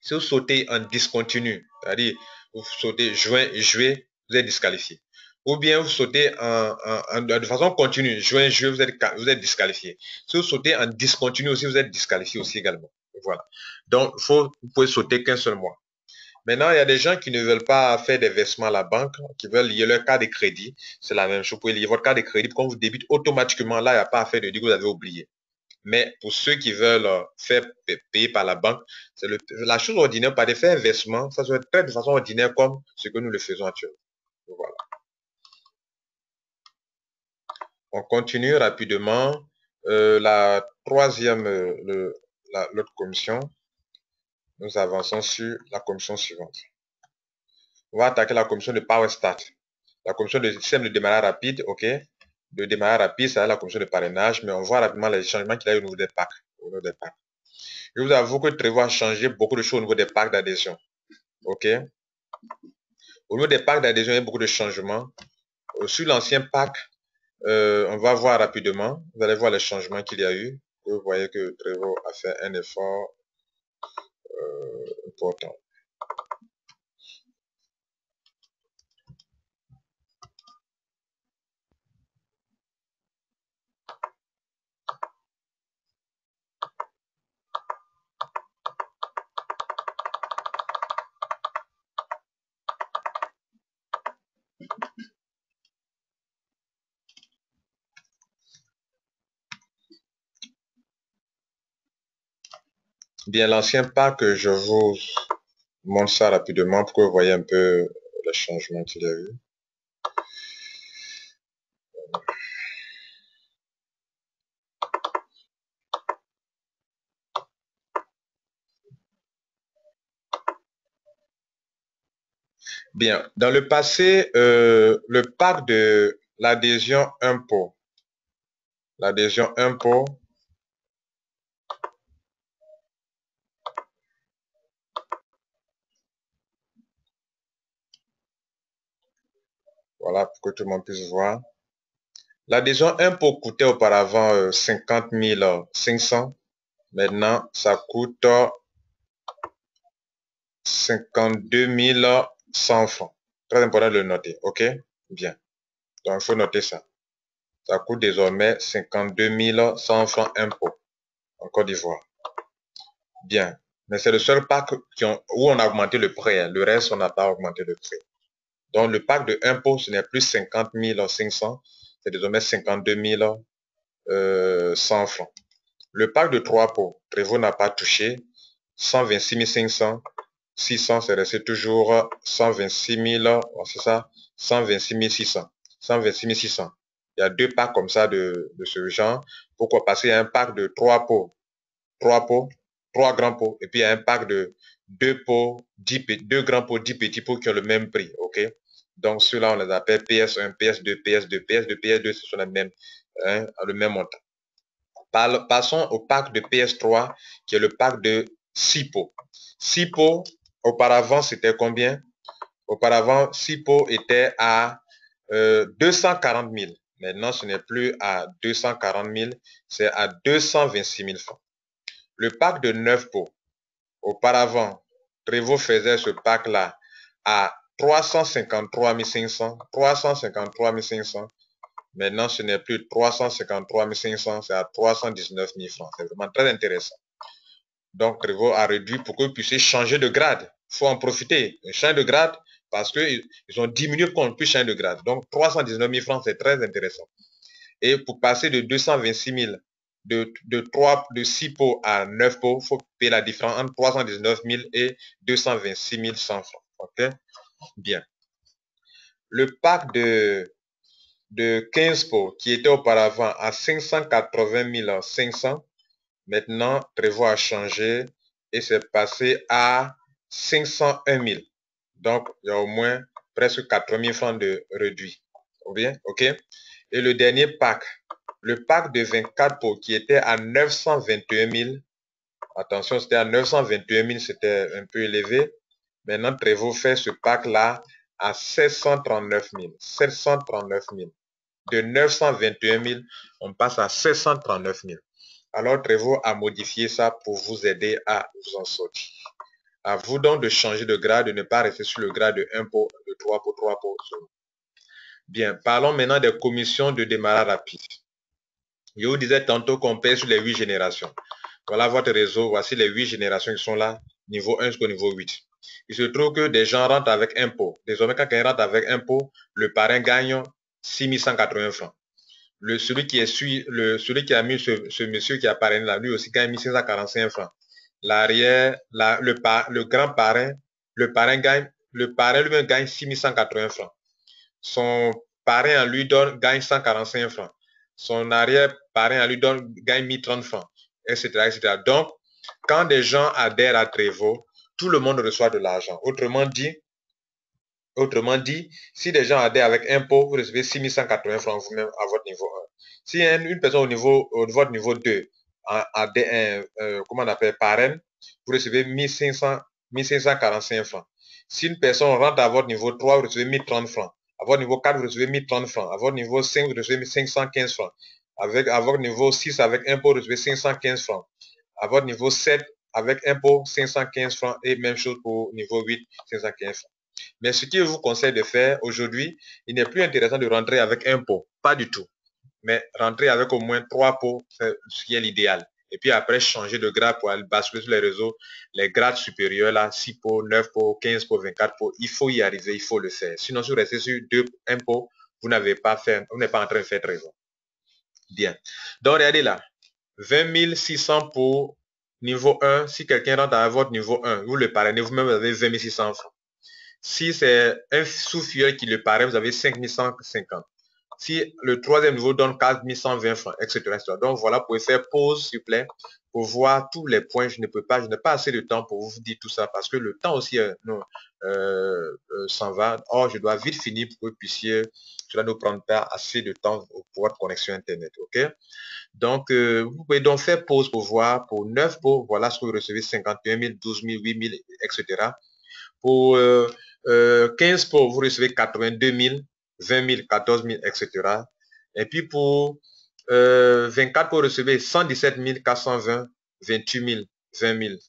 si vous sautez en discontinu, c'est-à-dire vous sautez juin, juillet, vous êtes disqualifié. Ou bien vous sautez de façon continue, juin, juillet, vous êtes disqualifié. Si vous sautez en discontinu aussi, vous êtes disqualifié aussi également. Voilà. Donc, vous pouvez sauter qu'un seul mois. Maintenant, il y a des gens qui ne veulent pas faire des versements à la banque, qui veulent lier leur carte de crédit. C'est la même chose. Vous pouvez lier votre carte de crédit. Quand vous débite automatiquement, là, il n'y a pas à faire de dire que vous avez oublié. Mais pour ceux qui veulent faire payer par la banque, c'est la chose ordinaire, pas de faire un versement, ça se fait de façon ordinaire comme ce que nous le faisons actuellement. Voilà. On continue rapidement. La troisième l'autre commission. Nous avançons sur la commission suivante. On va attaquer la commission de PowerStat. La commission de système de démarrage rapide, ok. De démarrage rapide, c'est la commission de parrainage, mais on voit rapidement les changements qu'il y a eu au niveau des packs. Je vous avoue que Trevor a changé beaucoup de choses au niveau des packs d'adhésion. Ok. Au niveau des packs d'adhésion, il y a beaucoup de changements. Sur l'ancien pack, on va voir rapidement. Vous allez voir les changements qu'il y a eu. Vous voyez que Trevor a fait un effort important. Bien, l'ancien pack, je vous montre ça rapidement pour que vous voyez un peu les changements qu'il y a eu. Bien, dans le passé, le pack de l'adhésion impôt, voilà, pour que tout le monde puisse voir. L'adhésion impôt coûtait auparavant 50 500. Maintenant, ça coûte 52 100 francs. Très important de le noter, ok? Bien. Donc, il faut noter ça. Ça coûte désormais 52 100 francs impôt en Côte d'Ivoire. Bien. Mais c'est le seul pack où on a augmenté le prix. Hein. Le reste, on n'a pas augmenté le prix. Donc, le pack de impôt, ce n'est plus 50 500. C'est désormais 52 100 francs. Le pack de 3 pots, Trevor n'a pas touché. 126 500. 600, c'est resté toujours 126 000, c'est ça, 126 600. 126 600. Il y a deux packs comme ça de ce genre. Pourquoi? Parce qu'il y a un pack de 3 pots, 3 grands pots, et puis il y a un pack de 2 pots, 2 grands pots, 10 petits pots qui ont le même prix, ok? Donc ceux-là, on les appelle PS1, PS2, PS2, PS2, PS2, ce sont les mêmes, hein, le même montant. Passons au pack de PS3, qui est le pack de 6 pots. 6 pots, auparavant, c'était combien? Auparavant, 6 pots étaient à 240 000. Maintenant, ce n'est plus à 240 000, c'est à 226 000 francs. Le pack de 9 pots, auparavant, Trevor faisait ce pack-là à 353 500. 353 500. Maintenant, ce n'est plus 353 500, c'est à 319 000 francs. C'est vraiment très intéressant. Donc, Trevor a réduit pour que vous puissiez changer de grade. Il faut en profiter. Changer de grade parce qu'ils ont diminué pour qu'on puisse changer de grade. Donc, 319 000 francs, c'est très intéressant. Et pour passer de 226 000, de 6 pots à 9 pots, il faut payer la différence entre 319 000 et 226 100 francs. OK? Bien. Le pack de 15 pots qui était auparavant à 580 500, maintenant, Trevor a changé et c'est passé à 501 000. Donc, il y a au moins presque 4 000 francs de réduit. Bien, ok? Et le dernier pack, le pack de 24 pots qui était à 921 000. Attention, c'était à 921 000, c'était un peu élevé. Maintenant, Trevor fait ce pack-là à 739 000. 739 000. De 921 000, on passe à 739 000. Alors, Trevor a modifié ça pour vous aider à vous en sortir. À vous donc de changer de grade, de ne pas rester sur le grade de 1 pot, de 3 pots, 3 pots. Bien, parlons maintenant des commissions de démarrage rapide. Je vous disais tantôt qu'on paie sur les 8 générations. Voilà votre réseau, voici les 8 générations qui sont là, niveau 1 jusqu'au niveau 8. Il se trouve que des gens rentrent avec un pot. Désormais, quand quelqu'un rentre avec un pot, le parrain gagne 6 180 francs. Celui qui a mis ce monsieur qui a parrainé là, lui aussi gagne 1545 francs. L'arrière, le grand parrain, le parrain lui-même gagne 6180 francs. Son parrain à lui gagne 145 francs. Son arrière parrain à lui gagne 1030 francs, etc., etc. Donc, Quand des gens adhèrent à Trevo, tout le monde reçoit de l'argent. Autrement dit, si des gens adhèrent avec impôt, vous recevez 6180 francs vous-même à votre niveau 1. Si une personne au votre niveau 2 adhère, comment on appelle, parraine, vous recevez 1545 francs. Si une personne rentre à votre niveau 3, vous recevez 1030 francs. À votre niveau 4, vous recevez 1030 francs. À votre niveau 5, vous recevez 515 francs. À votre niveau 6, avec impôt, vous recevez 515 francs. À votre niveau 7, avec impôt, 515 francs. Et même chose pour niveau 8, 515 francs. Mais ce que je vous conseille de faire aujourd'hui, il n'est plus intéressant de rentrer avec un pot, pas du tout. Mais rentrer avec au moins 3 pots, c'est ce qui est l'idéal. Et puis après, changer de grade pour aller basculer sur les réseaux, les grades supérieurs, là, 6 pots, 9 pots, 15 pots, 24 pots, il faut y arriver, il faut le faire. Sinon, si vous restez sur un pot, vous n'avez pas fait, vous n'êtes pas en train de faire très bien. Bien. Donc, regardez là. 20 600 pour niveau 1. Si quelqu'un rentre à votre niveau 1, vous le parrainez, vous-même, vous avez 20 600 francs. Si c'est un sous-filleul qui le paraît, vous avez 5150. Si le troisième niveau donne 4120 francs, etc., etc. Donc voilà, vous pouvez faire pause, s'il vous plaît, pour voir tous les points. Je n'ai pas assez de temps pour vous dire tout ça parce que le temps aussi s'en va. Or, je dois vite finir pour que vous puissiez, cela ne nous prend pas assez de temps pour votre connexion Internet. OK? Donc, vous pouvez donc faire pause pour voir pour 9 pots, voilà ce que vous recevez, 51 000, 12 000, 8 000, etc. Pour 15 pots, vous recevez 82 000, 20 000, 14 000, etc. Et puis pour 24 pots, vous recevez 117 420, 28 000, 20 000,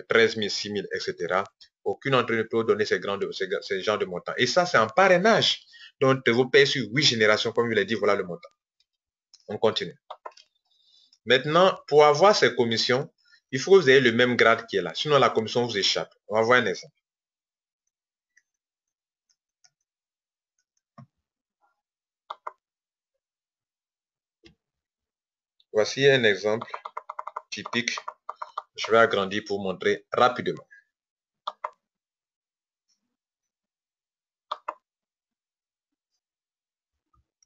13 000, 6 000, etc. Aucune entreprise ne peut donner ces genres de montants. Et ça, c'est un parrainage. Donc, vous payez sur 8 générations, comme je l'ai dit, voilà le montant. On continue. Maintenant, pour avoir ces commissions, il faut que vous ayez le même grade qui est là. Sinon, la commission vous échappe. On va voir un exemple. Voici un exemple typique. Je vais agrandir pour montrer rapidement.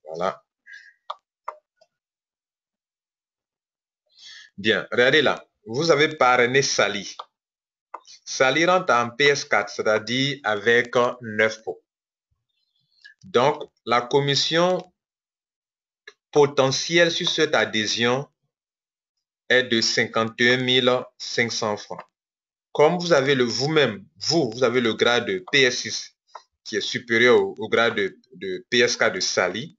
Voilà. Bien, regardez là. Vous avez parrainé Sally. Sally rentre en PS4, c'est-à-dire avec 9 pots. Donc, la commission potentielle sur cette adhésion est de 51 500 francs. Comme vous avez vous-même, vous avez le grade de PS6 qui est supérieur au grade de PS4 de Sally,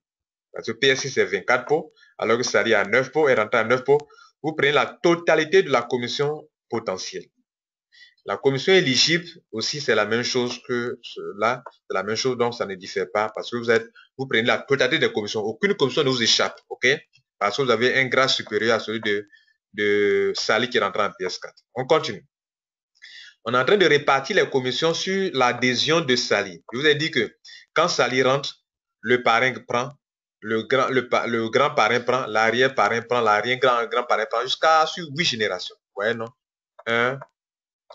parce que PS6 c'est 24 pots, alors que Sally a 9 pots et rentre à 9 pots, vous prenez la totalité de la commission potentielle. La commission éligible aussi, c'est la même chose que là, c'est la même chose, donc ça ne diffère pas parce que vous prenez la totalité des commissions. Aucune commission ne vous échappe, ok? Parce que vous avez un grade supérieur à celui de Sally qui rentre en PS4. On continue. On est en train de répartir les commissions sur l'adhésion de Sally. Je vous ai dit que quand Sally rentre, le parrain prend, le grand parrain prend, l'arrière parrain prend, l'arrière-grand parrain prend, jusqu'à sur 8 générations. Vous voyez, non? 1,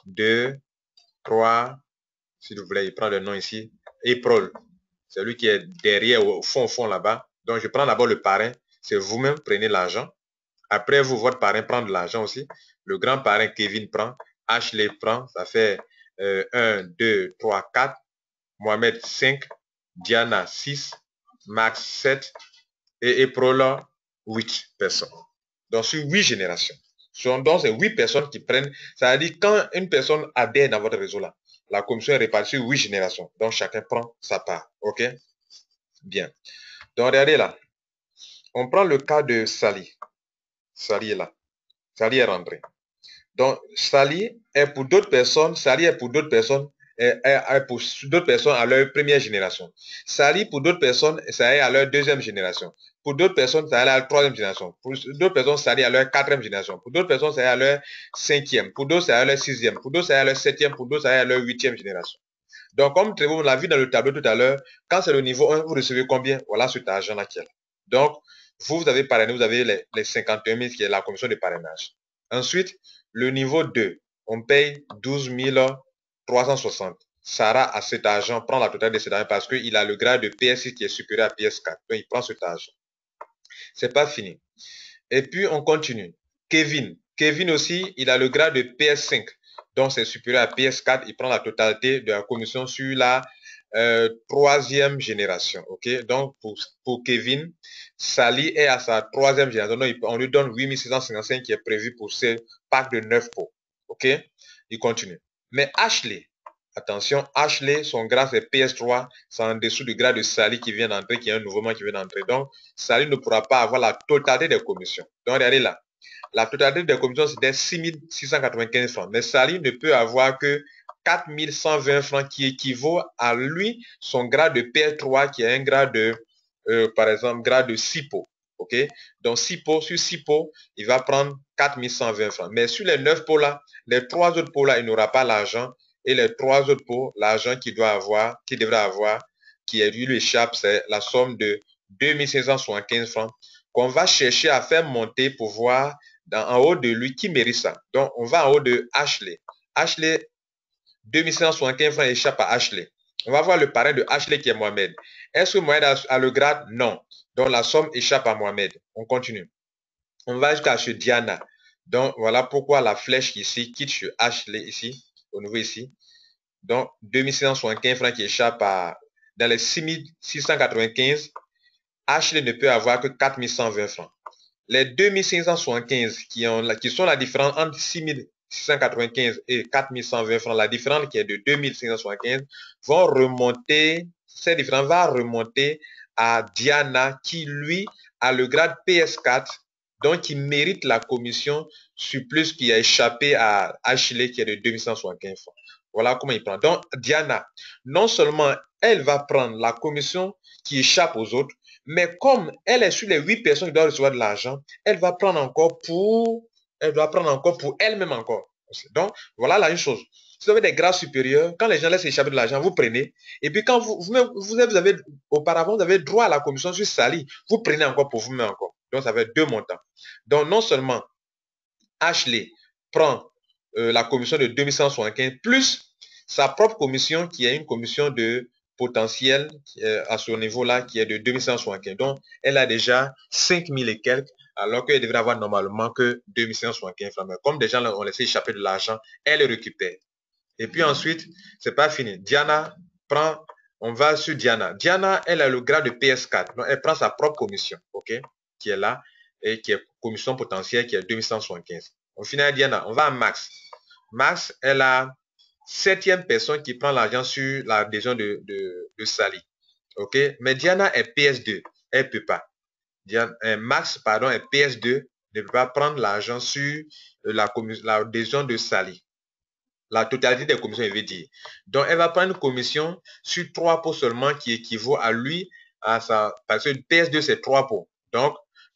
2, 3, s'il vous plaît, il prend le nom ici. Éprole, c'est lui qui est derrière, au fond là-bas. Donc, je prends d'abord le parrain. C'est vous-même, prenez l'argent. Après, vous, votre parrain prend de l'argent aussi. Le grand parrain, Kevin, prend. Ashley prend. Ça fait 1, 2, 3, 4. Mohamed, 5. Diana, 6. Max, 7. Et Éprole, 8 personnes. Donc, sur 8 générations. Donc, c'est 8 personnes qui prennent. Ça veut dire quand une personne adhère dans votre réseau là, la commission est répartie sur 8 générations. Donc, chacun prend sa part. OK? Bien. Donc, regardez là. On prend le cas de Sally. Sally est là. Sally est rentrée. Donc, Sally est pour d'autres personnes, Sally est pour d'autres personnes, pour d'autres personnes à leur première génération. Sally pour d'autres personnes, ça est à leur deuxième génération. Pour d'autres personnes, ça est à leur troisième génération. Pour d'autres personnes, ça est à leur quatrième génération. Pour d'autres personnes, ça est à leur cinquième. Pour d'autres, c'est à leur sixième. Pour d'autres, c'est à leur septième. Pour d'autres, ça est à leur huitième génération. Donc, comme on l'a vu dans le tableau tout à l'heure, quand c'est le niveau 1, vous recevez combien? Voilà cet argent-là qui est là. Donc, vous avez parrainé, vous avez les 51 000 qui est la commission de parrainage. Ensuite, le niveau 2, on paye 12 360. Sarah a cet argent, prend la totalité de cet argent parce qu'il a le grade de PS6 qui est supérieur à PS4. Donc, il prend cet argent. C'est pas fini. Et puis, on continue. Kevin, Kevin aussi, il a le grade de PS5. Donc, c'est supérieur à PS4. Il prend la totalité de la commission sur la troisième génération. OK? Donc, pour Kevin, Sally est à sa troisième génération. Donc, on lui donne 8655 qui est prévu pour ce pack de 9 pots. OK? Il continue. Mais Ashley, attention, Ashley, son grade c'est PS3, c'est en dessous du grade de Sally qui vient d'entrer, qui est un nouveau qui vient d'entrer. Donc, Sally ne pourra pas avoir la totalité des commissions. Donc, regardez là. La totalité des commissions, c'était 6 695 francs. Mais Sally ne peut avoir que 4120 francs qui équivaut à lui, son grade de PS3 qui est un grade de, par exemple, grade de 6 pots. OK? Donc, 6 pots, sur 6 pots, il va prendre 4120 francs. Mais sur les 9 pots là, les 3 autres pots là, il n'aura pas l'argent. Et les 3 autres pots, l'argent qu'il doit avoir, qu'il devrait avoir, qui lui échappe, c'est la somme de 2575 francs qu'on va chercher à faire monter pour voir en haut de lui qui mérite ça. Donc, on va en haut de Ashley. Ashley, 2575 francs échappe à Ashley. On va voir le parrain de Ashley qui est Mohamed. Est-ce que Mohamed a le grade? Non. Donc, la somme échappe à Mohamed. On continue. On va jusqu'à chez Diana. Donc, voilà pourquoi la flèche ici quitte chez Ashley ici, au niveau ici. Donc, 2675 francs qui échappent dans les 6695. Ashley ne peut avoir que 4120 francs. Les 2575 qui sont la différence entre 6695 et 4120 francs, la différence qui est de 2575, vont remonter, cette différence va remonter à Diana qui, lui, a le grade PS4, donc il mérite la commission sur plus qui a échappé à Ashley qui est de 2175 francs. Voilà comment il prend. Donc, Diana, non seulement elle va prendre la commission qui échappe aux autres, mais comme elle est sur les 8 personnes qui doivent recevoir de l'argent, elle va prendre encore elle doit prendre encore pour elle-même encore. Donc, voilà la même chose. Si vous avez des grades supérieurs, quand les gens laissent échapper de l'argent, vous prenez. Et puis quand auparavant, vous avez droit à la commission sur Sally, vous prenez encore pour vous-même encore. Donc, ça fait 2 montants. Donc, non seulement Ashley prend la commission de 2175 plus sa propre commission qui est une commission de potentiel à ce niveau-là qui est de 2175. Donc, elle a déjà 5000 et quelques alors qu'elle devrait avoir normalement que 2175 francs. Mais comme des gens ont laissé échapper de l'argent, elle récupère. Et puis ensuite, c'est pas fini. Diana prend, on va sur Diana. Diana, elle a le grade de PS4. Donc, elle prend sa propre commission, OK, qui est là, et qui est commission potentielle, qui est 2175. On finit à Diana. On va à Max. Max, elle a 7e personne qui prend l'argent sur l'adhésion de Sally. OK? Mais Diana est PS2. Elle ne peut pas. Max, pardon, est PS2. Ne peut pas prendre l'argent sur l'adhésion de Sally. La totalité des commissions, il veut dire. Donc, elle va prendre une commission sur 3 pots seulement qui équivaut à lui, parce que PS2, c'est 3 pots. Donc,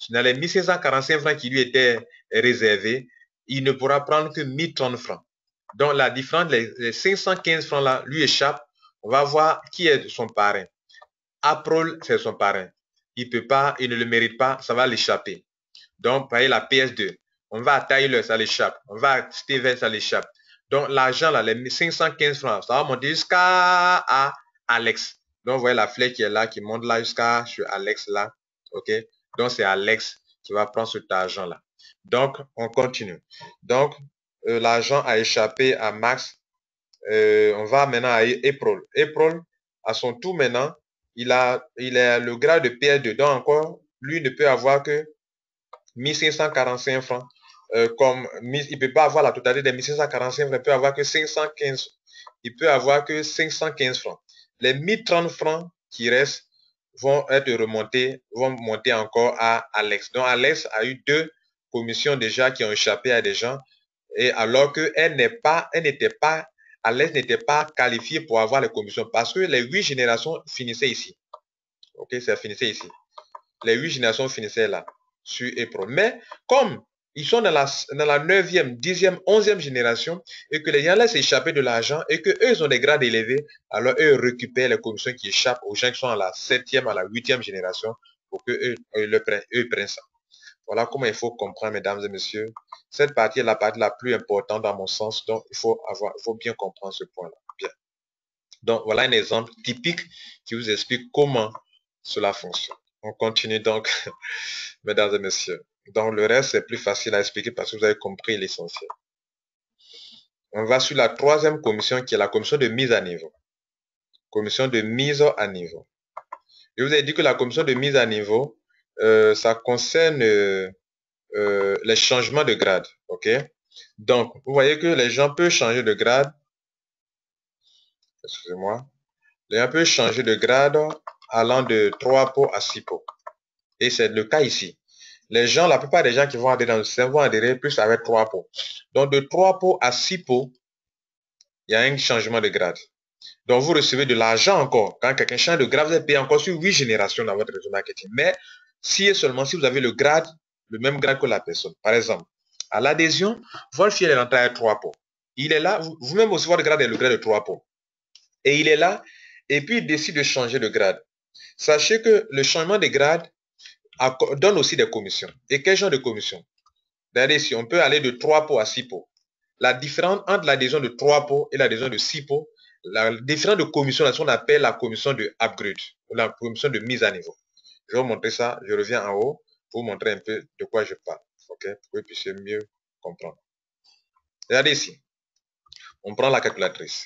dans les 1545 francs qui lui étaient réservés, il ne pourra prendre que 1030 francs. Donc, la différence, les 515 francs là, lui échappent. On va voir qui est son parrain. April, c'est son parrain. Il peut pas, il ne le mérite pas, ça va l'échapper. Donc, voyez la PS2. On va à Tyler, ça l'échappe. On va à Steven, ça l'échappe. Donc, l'argent, là, les 515 francs, ça va monter jusqu'à Alex. Donc, vous voyez la flèche qui est là, qui monte là jusqu'à Alex, là. OK? Donc, c'est Alex qui va prendre cet argent-là. Donc, on continue. Donc, l'argent a échappé à Max. On va maintenant à April. April, à son tour maintenant, il a le grade de PS2. Donc, encore, lui ne peut avoir que 1545 francs. Comme il ne peut pas avoir la totalité des 1545 francs, il peut avoir que 515. Il peut avoir que 515 francs. Les 1030 francs qui restent vont être remontés, vont monter encore à Alex. Donc Alex a eu 2 commissions déjà qui ont échappé à des gens. Et alors qu'elle n'était pas, Alex n'était pas qualifiée pour avoir les commissions parce que les 8 générations finissaient ici. Ok, ça finissait ici. Les 8 générations finissaient là, sur April. Mais comme ils sont dans la 9e, 10e, 11e génération et que les gens laissent échapper de l'argent et qu'eux, ils ont des grades élevés, alors eux récupèrent les commissions qui échappent aux gens qui sont à la 7e, à la 8e génération pour qu'eux prennent ça. Voilà comment il faut comprendre, mesdames et messieurs. Cette partie est la partie la plus importante dans mon sens, donc il faut bien comprendre ce point-là. Bien. Donc, voilà un exemple typique qui vous explique comment cela fonctionne. On continue donc, mesdames et messieurs. Donc, le reste, c'est plus facile à expliquer parce que vous avez compris l'essentiel. On va sur la troisième commission qui est la commission de mise à niveau. Commission de mise à niveau. Je vous ai dit que la commission de mise à niveau, ça concerne les changements de grade. OK? Donc, vous voyez que les gens peuvent changer de grade. Excusez-moi. Les gens peuvent changer de grade allant de 3 pots à 6 pots. Et c'est le cas ici. Les gens, la plupart des gens qui vont adhérer dans le système vont adhérer plus avec 3 pots. Donc, de 3 pots à 6 pots, il y a un changement de grade. Donc, vous recevez de l'argent encore. Quand quelqu'un change de grade, vous êtes payé encore sur 8 générations dans votre réseau marketing. Mais si et seulement si vous avez le grade, le même grade que la personne. Par exemple, à l'adhésion, votre fille est rentrée à 3 pots. Il est là, vous-même aussi, votre grade est le grade de 3 pots. Et il est là, et puis il décide de changer de grade. Sachez que le changement de grade donne aussi des commissions. Et quel genre de commissions? Regardez ici, on peut aller de 3 pots à 6 pots. La différence entre l'adhésion de 3 pots et l'adhésion de 6 pots, la différence de commission, là, ce qu'on appelle la commission de upgrade, ou la commission de mise à niveau. Je vais vous montrer ça, je reviens en haut pour vous montrer un peu de quoi je parle, ok, pour que vous puissiez mieux comprendre. Regardez ici, on prend la calculatrice.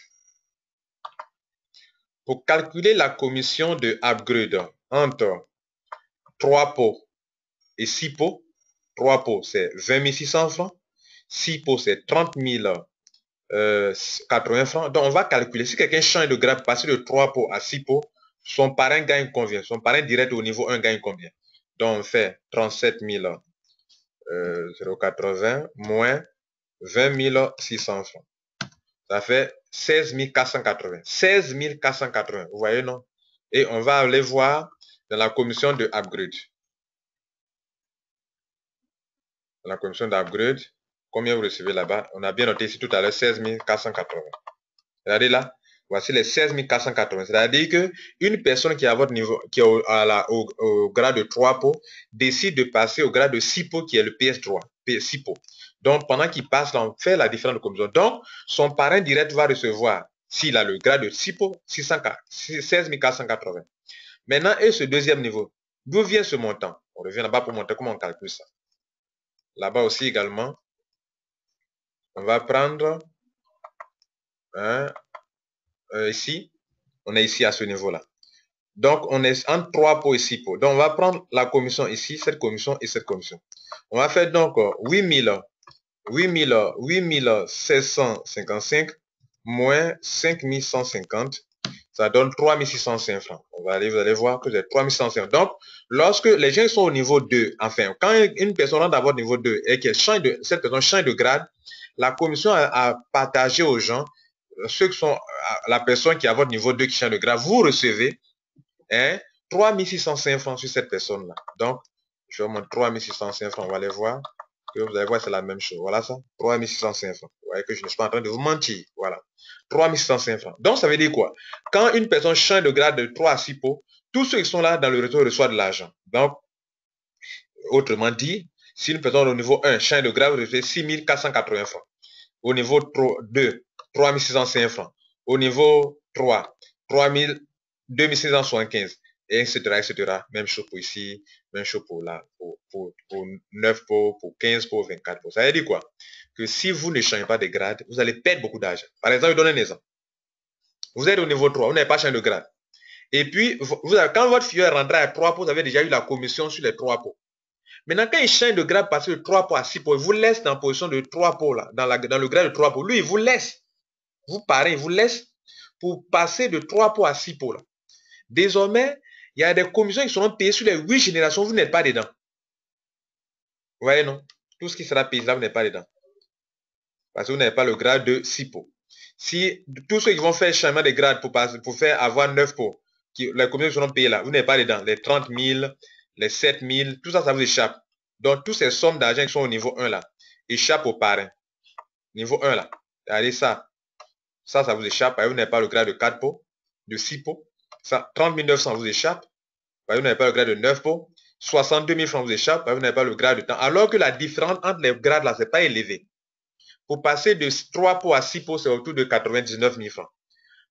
Pour calculer la commission de upgrade entre 3 pots et 6 pots, 3 pots c'est 20 600 francs, 6 pots c'est 30 80 francs. Donc on va calculer, si quelqu'un change de grade, passer de 3 pots à 6 pots, son parrain gagne combien? Son parrain direct au niveau 1 gagne combien? Donc on fait 37 080 moins 20 600 francs. Ça fait 16 480. 16 480, vous voyez, non? Et on va aller voir dans la commission de upgrade. Dans la commission d'upgrade, combien vous recevez là-bas? On a bien noté ici tout à l'heure 16 480. Regardez là, voici les 16 480. C'est-à-dire qu'une personne qui est à votre niveau, qui est au grade de 3 pots, décide de passer au grade de 6 pots qui est le PS3, 6 pots. Donc, pendant qu'il passe, là, on fait la différence de commission. Donc, son parrain direct va recevoir, s'il a le grade de 6 pots, 16 480. Maintenant, et ce deuxième niveau, d'où vient ce montant? On revient là-bas pour montrer comment on calcule ça. Là-bas aussi également, on va prendre ici, on est ici à ce niveau-là. Donc, on est entre 3 pots et 6 pots. Donc, on va prendre la commission ici, cette commission et cette commission. On va faire donc 8755 moins 5150. Ça donne 3605 francs. Vous allez voir que c'est 3605. Donc, lorsque les gens sont au niveau 2, enfin, quand une personne rentre à votre niveau 2 et qu'elle change cette personne change de grade, la commission a partagé aux gens, ceux qui sont la personne qui est à votre niveau 2 qui change de grade, vous recevez 3605 francs sur cette personne-là. Donc, je vais vous montrer 3605 francs. On va aller voir. Que vous allez voir, c'est la même chose. Voilà ça. 3605 francs. Vous voyez que je ne suis pas en train de vous mentir. Voilà. 3605 francs. Donc, ça veut dire quoi? Quand une personne change de grade de 3 à 6 pots, tous ceux qui sont là dans le réseau reçoivent de l'argent. Donc, autrement dit, si une personne au niveau 1 change de grade, vous recevez 6480 francs. Au niveau 2, 3605 francs. Au niveau 3, 2675, et etc., etc. Même chose pour ici, même chose pour là, pour 9 pots, pour 15 pots, 24 pots. Ça veut dire quoi? Que si vous ne changez pas de grade, vous allez perdre beaucoup d'argent. Par exemple, je donne un exemple. Vous êtes au niveau 3, vous n'avez pas changé de grade. Et puis, quand votre fille est rentrée à 3 pots, vous avez déjà eu la commission sur les 3 pots. Maintenant, quand il change de grade, passer de 3 pots à 6 pots, il vous laisse dans la position de 3 pots, là, dans le grade de 3 pots. Lui, il vous laisse. Vous parlez, il vous laisse pour passer de 3 pots à 6 pots, là. Désormais, il y a des commissions qui seront payées sur les 8 générations, vous n'êtes pas dedans. Vous voyez, non? Tout ce qui sera payé là, vous n'êtes pas dedans. Parce que vous n'avez pas le grade de 6 pots. Si tous ceux qui vont faire changement de grade pour faire avoir 9 pots, les commissions seront payées là, vous n'êtes pas dedans. Les 30 000, les 7 000, tout ça, ça vous échappe. Donc, toutes ces sommes d'argent qui sont au niveau 1 là, échappent au parrain. Niveau 1 là. Regardez ça. Ça vous échappe. Vous n'avez pas le grade de 4 pots, de 6 pots. Ça, 30 900 vous échappe. Vous n'avez pas le grade de 9 pots. 62 000 francs vous échappe. Vous n'avez pas le grade de temps. Alors que la différence entre les grades là, c'est pas élevé. Pour passer de 3 pots à 6 pots, c'est autour de 99 000 francs.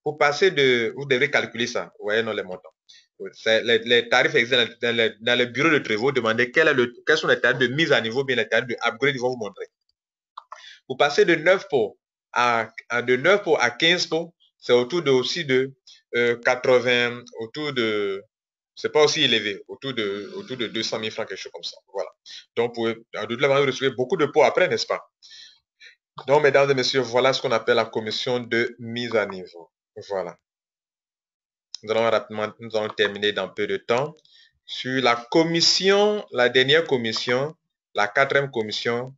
Pour passer de, vous devrez calculer ça. Vous voyez, non, les montants. Les tarifs existent dans le bureau de Trevo. Demandez quels sont les tarifs de mise à niveau, bien les tarifs de upgrade, ils vont vous montrer. Vous passez de 9 pots de 9 pots à 15 pots, c'est autour de aussi de 80, autour de, c'est pas aussi élevé, autour de 200 000 francs, quelque chose comme ça. Voilà. Donc, de toute manière, vous recevez beaucoup de pots après, n'est-ce pas? Donc, mesdames et messieurs, voilà ce qu'on appelle la commission de mise à niveau. Voilà. Nous allons rapidement, nous allons terminer dans peu de temps. Sur la commission, la dernière commission, la 4e commission,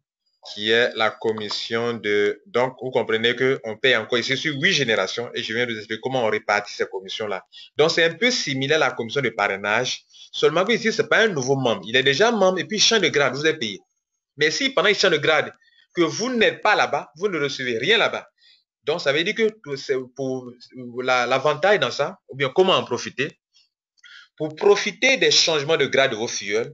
qui est la commission de... Donc, vous comprenez qu'on paye encore ici sur 8 générations et je viens de vous expliquer comment on répartit ces commissions-là. Donc, c'est un peu similaire à la commission de parrainage, seulement que ici, ce n'est pas un nouveau membre. Il est déjà membre et puis il change de grade, vous êtes payé. Mais si pendant qu'il change de grade, que vous n'êtes pas là-bas, vous ne recevez rien là-bas. Donc, ça veut dire que pour l'avantage dans ça, ou bien comment en profiter, pour profiter des changements de grade de vos filleuls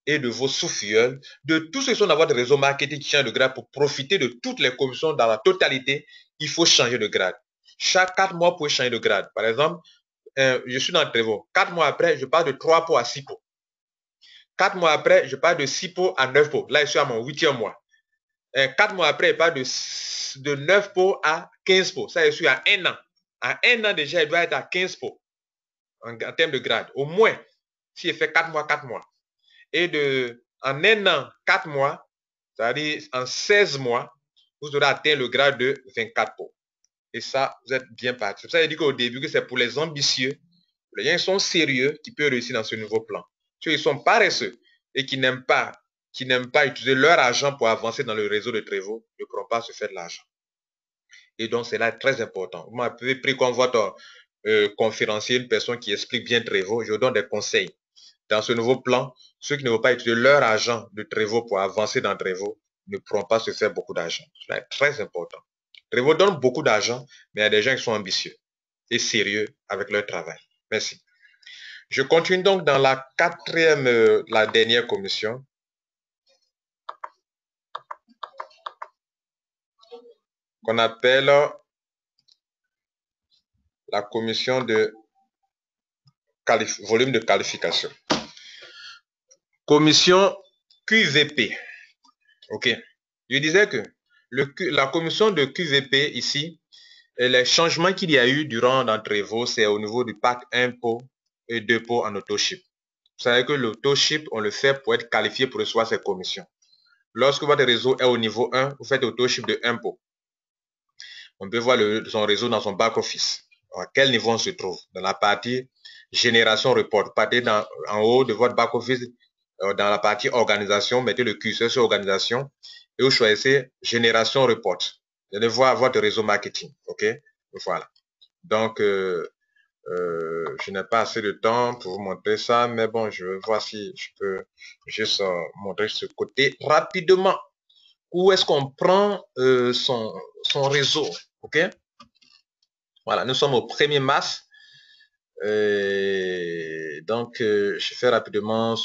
et de vos sous-filleuls, de tous ceux qui sont dans votre réseau marketing qui change de grade, pour profiter de toutes les commissions dans la totalité, il faut changer de grade. Chaque 4 mois, vous pouvez changer de grade. Par exemple, je suis dans le Trevo. 4 mois après, je passe de 3 pots à 6 pots. 4 mois après, je passe de 6 pots à 9 pots. Là, je suis à mon 8e mois. 4 mois après, je passe de 9 pots à 15 pots. Ça, je suis à 1 an. À 1 an déjà, il doit être à 15 pots en termes de grade. Au moins, si il fait 4 mois, 4 mois. Et en 1 an, 4 mois, c'est-à-dire en 16 mois, vous aurez atteint le grade de 24 pots. Et ça, vous êtes bien parti. C'est pour ça que je dis qu'au début, que c'est pour les ambitieux, les gens qui sont sérieux, qui peuvent réussir dans ce nouveau plan. Ceux qui sont paresseux et qui n'aiment pas utiliser leur argent pour avancer dans le réseau de Trevo, ne pourront pas se faire de l'argent. Et donc, c'est là très important. Vous m'avez pris comme votre conférencier, une personne qui explique bien Trevo. Je vous donne des conseils. Dans ce nouveau plan, ceux qui ne vont pas utiliser leur argent de Trevo pour avancer dans Trevo ne pourront pas se faire beaucoup d'argent. C'est très important. Trevo donne beaucoup d'argent, mais il y a des gens qui sont ambitieux et sérieux avec leur travail. Merci. Je continue donc dans la 4e, la dernière commission. Qu'on appelle la commission de volume de qualification. Commission QVP. OK. Je disais que la commission de QVP ici, les changements qu'il y a eu durant Trevo, c'est au niveau du pack 1 pot et 2 pots en autoship. Vous savez que l'autoship, on le fait pour être qualifié pour recevoir ces commissions. Lorsque votre réseau est au niveau 1, vous faites autoship de 1 pot. On peut voir son réseau dans son back-office. À quel niveau on se trouve? Dans la partie génération report. Partez en haut de votre back-office, dans la partie organisation, mettez le curseur sur organisation et vous choisissez génération report. Vous allez voir votre réseau marketing. OK? Voilà. Donc, je n'ai pas assez de temps pour vous montrer ça, mais bon, je vais voir si je peux juste montrer ce côté rapidement. Où est-ce qu'on prend son réseau? OK? Voilà, nous sommes au 1er mars. Donc, je fais rapidement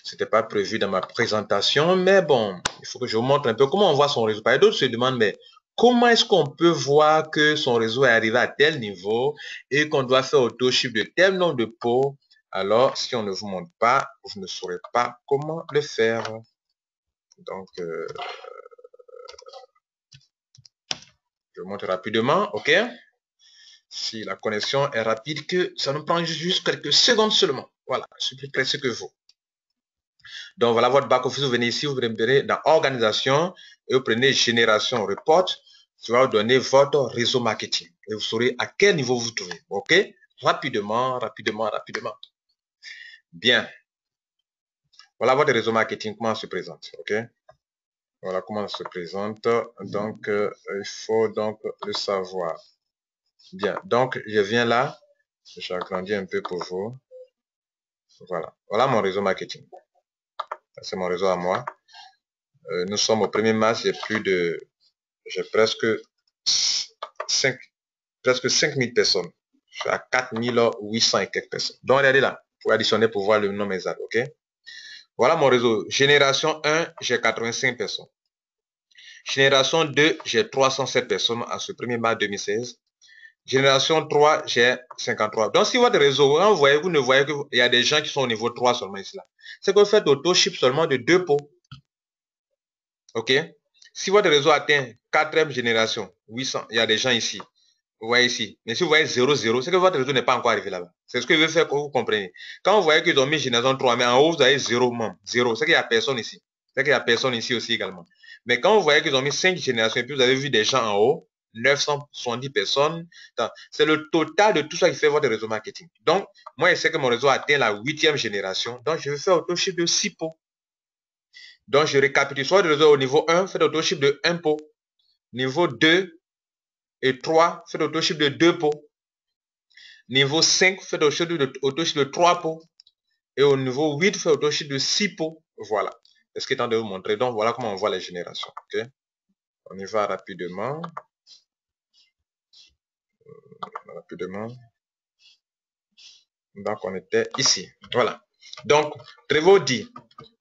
c'était pas prévu dans ma présentation, mais bon, il faut que je vous montre un peu comment on voit son réseau. Par d'autres se demandent, mais comment est-ce qu'on peut voir que son réseau est arrivé à tel niveau et qu'on doit faire autoship de tel nombre de pots? Alors, si on ne vous montre pas, vous ne saurez pas comment le faire. Donc, je vous montre rapidement, OK? Si la connexion est rapide, que ça nous prend juste quelques secondes seulement. Voilà, je suis plus pressé que vous. Donc, voilà votre back-office. Vous venez ici, vous venez dans Organisation et vous prenez Génération Report. Ça va vous donner votre réseau marketing. Et vous saurez à quel niveau vous vous trouvez. OK? Rapidement, rapidement, rapidement. Bien. Voilà votre réseau marketing, comment ça se présente. OK? Voilà comment ça se présente. Donc, il faut donc le savoir. Bien. Donc, je viens là. J'agrandis un peu pour vous. Voilà. Voilà mon réseau marketing. C'est mon réseau à moi. Nous sommes au 1er mars. J'ai presque 5000 personnes. Je suis à 4800 et quelques personnes. Donc, regardez là. Pour additionner pour voir le nombre exact. OK? Voilà mon réseau. Génération 1, j'ai 85 personnes. Génération 2, j'ai 307 personnes à ce 1er mars 2016. Génération 3, j'ai 53. Donc, si votre réseau, quand vous ne voyez qu'il y a des gens qui sont au niveau 3 seulement ici, là, c'est que vous faites auto-ship seulement de 2 pots. OK? Si votre réseau atteint 4e génération, 800, il y a des gens ici. Vous voyez ici. Mais si vous voyez 0, 0, c'est que votre réseau n'est pas encore arrivé là-bas. C'est ce que je veux faire que vous compreniez. Quand vous voyez qu'ils ont mis génération 3, mais en haut, vous avez 0 membres. 0. C'est qu'il n'y a personne ici. C'est qu'il n'y a personne ici aussi également. Mais quand vous voyez qu'ils ont mis 5 générations et puis vous avez vu des gens en haut, 970 personnes, c'est le total de tout ça qui fait votre réseau marketing. Donc, moi, je sais que mon réseau atteint la 8e génération. Donc, je vais faire auto-ship de 6 pots. Donc, je récapitule. Soit le réseau au niveau 1, fait auto-ship de 1 pot. Niveau 2 et 3, fait auto-ship de 2 pots. Niveau 5, fait auto-ship de 3 pots. Et au niveau 8, fait auto-ship de 6 pots. Voilà. Est-ce qu'il est temps de vous montrer? Donc, voilà comment on voit les générations. Okay? On y va rapidement. Donc, on était ici. Voilà. Donc, Trevo dit,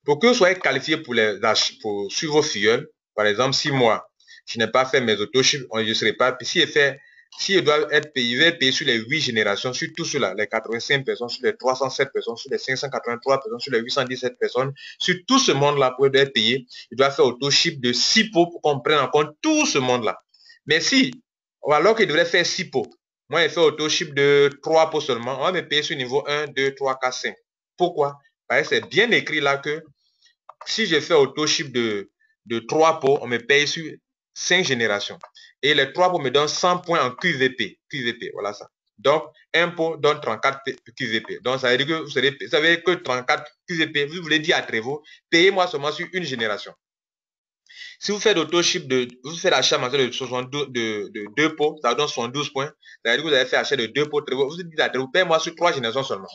pour que vous soyez qualifié pour suivre vos filleuls, par exemple, si moi, je n'ai pas fait mes autochips, je ne serai pas. Puis si je dois être payé, je vais payer sur les 8 générations, sur tout cela, les 85 personnes, sur les 307 personnes, sur les 583 personnes, sur les 817 personnes, sur tout ce monde-là, pour être payé, je dois faire autochip de 6 pots pour qu'on prenne en compte tout ce monde-là. Mais si, alors qu'il devrait faire 6 pots, moi, j'ai fait autochip de 3 pots seulement, on va me payer sur niveau 1, 2, 3, 4, 5. Pourquoi? Parce que c'est bien écrit là que si je fais autochip de 3 pots, on me paye sur 5 générations. Et les 3 pots me donnent 100 points en QVP. QVP, voilà ça. Donc, un pot donne 34 QVP. Donc, ça veut dire que vous savez que 34 QVP, vous voulez dire à Trevo, payez-moi seulement sur une génération. Si vous faites autoship vous faites l'achat mensuel de 2 pots, ça donne 72 points. Ça veut dire que vous avez fait achat de 2 pots, vous dites à Trevo, payez-moi sur 3 générations seulement.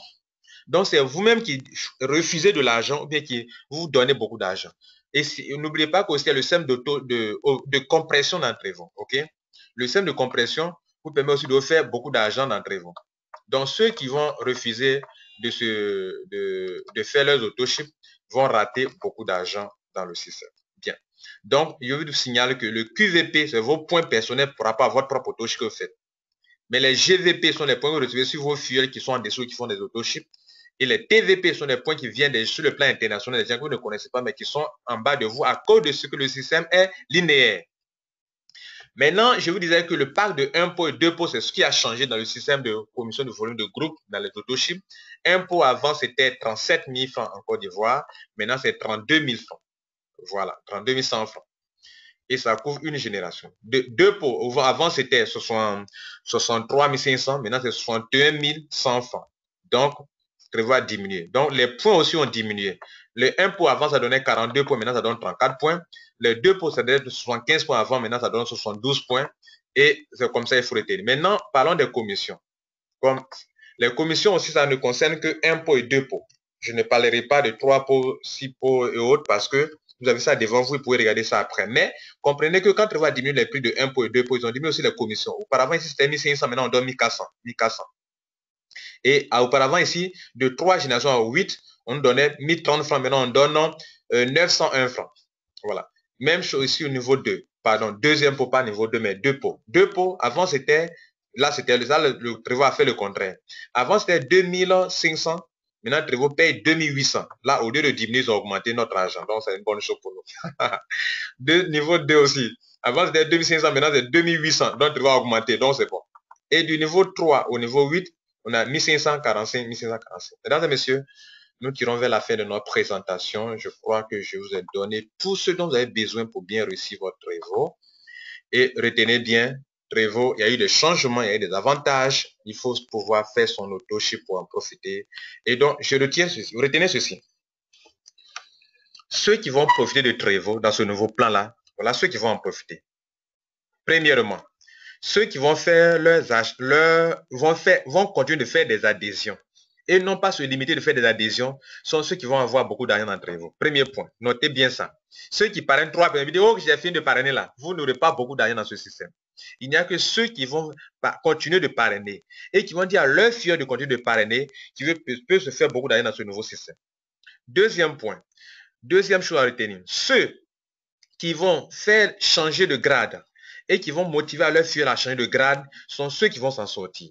Donc, c'est vous-même qui refusez de l'argent ou bien qui vous donnez beaucoup d'argent. Et n'oubliez pas qu'aussi, il y a le système de compression d'entrée-vous. OK? Le système de compression vous permet aussi de faire beaucoup d'argent d'entrée-vous. Donc, ceux qui vont refuser de faire leurs autochips vont rater beaucoup d'argent dans le système. Bien. Donc, je vous signale que le QVP, c'est vos points personnels par rapport à votre propre autochip que vous faites. Mais les GVP sont les points que vous recevez sur vos fioles qui sont en dessous, qui font des autochips. Et les TVP sont des points qui viennent sur le plan international, des gens que vous ne connaissez pas, mais qui sont en bas de vous à cause de ce que le système est linéaire. Maintenant, je vous disais que le pack de 1 pot et 2 pots, c'est ce qui a changé dans le système de commission de volume de groupe dans les autochips. Un pot avant, c'était 37 000 francs en Côte d'Ivoire. Maintenant, c'est 32 000 francs. Voilà, 32 100 francs. Et ça couvre une génération. Deux pots, avant, c'était 63 500. Maintenant, c'est 61 100 francs. Donc, prévoit diminuer. Donc, les points aussi ont diminué. Le 1 pot avant, ça donnait 42 points. Maintenant, ça donne 34 points. Les 2 pots, ça donnait 75 points avant. Maintenant, ça donne 72 points. Et c'est comme ça, il faut retenir. Maintenant, parlons des commissions. Comme les commissions aussi, ça ne concerne que 1 pot et 2 pots. Je ne parlerai pas de 3 pots, 6 pots et autres parce que vous avez ça devant vous, vous pouvez regarder ça après. Mais comprenez que quand on va diminuer les prix de 1 pot et 2 pots, ils ont diminué aussi les commissions. Auparavant, ici, c'était 1500, maintenant on donne 1400. Et auparavant, ici, de 3 générations à 8, on donnait 1030 francs. Maintenant, on donne 901 francs. Voilà. Même chose ici au niveau 2. Pardon, deuxième pot, pas niveau 2, mais 2 pots. 2 pots, avant, c'était, là, c'était, le Trevo a fait le contraire. Avant, c'était 2500. Maintenant, Trevo paye 2800. Là, au lieu de diminuer, ils ont augmenté notre argent. Donc, c'est une bonne chose pour nous. Niveau 2 aussi. Avant, c'était 2500. Maintenant, c'est 2800. Donc, Trevo a augmenté. Donc, c'est bon. Et du niveau 3 au niveau 8, on a 1545, 1545. Mesdames et messieurs, nous tirons vers la fin de notre présentation. Je crois que je vous ai donné tout ce dont vous avez besoin pour bien réussir votre Trevo. Et retenez bien, Trevo, il y a eu des changements, il y a eu des avantages. Il faut pouvoir faire son autoship pour en profiter. Et donc, retenez ceci. Ceux qui vont profiter de Trevo dans ce nouveau plan-là, voilà ceux qui vont en profiter. Premièrement, ceux qui vont faire vont continuer de faire des adhésions et non pas se limiter de faire des adhésions sont ceux qui vont avoir beaucoup d'argent d'entre vous. Premier point, notez bien ça. Ceux qui parrainent 3 vidéos que j'ai fini de parrainer là, vous n'aurez pas beaucoup d'argent dans ce système. Il n'y a que ceux qui vont continuer de parrainer et qui vont dire à leur fille de continuer de parrainer qui peut se faire beaucoup d'argent dans ce nouveau système. Deuxième point, deuxième chose à retenir, ceux qui vont faire changer de grade et qui vont motiver à leur filleul à changer de grade sont ceux qui vont s'en sortir.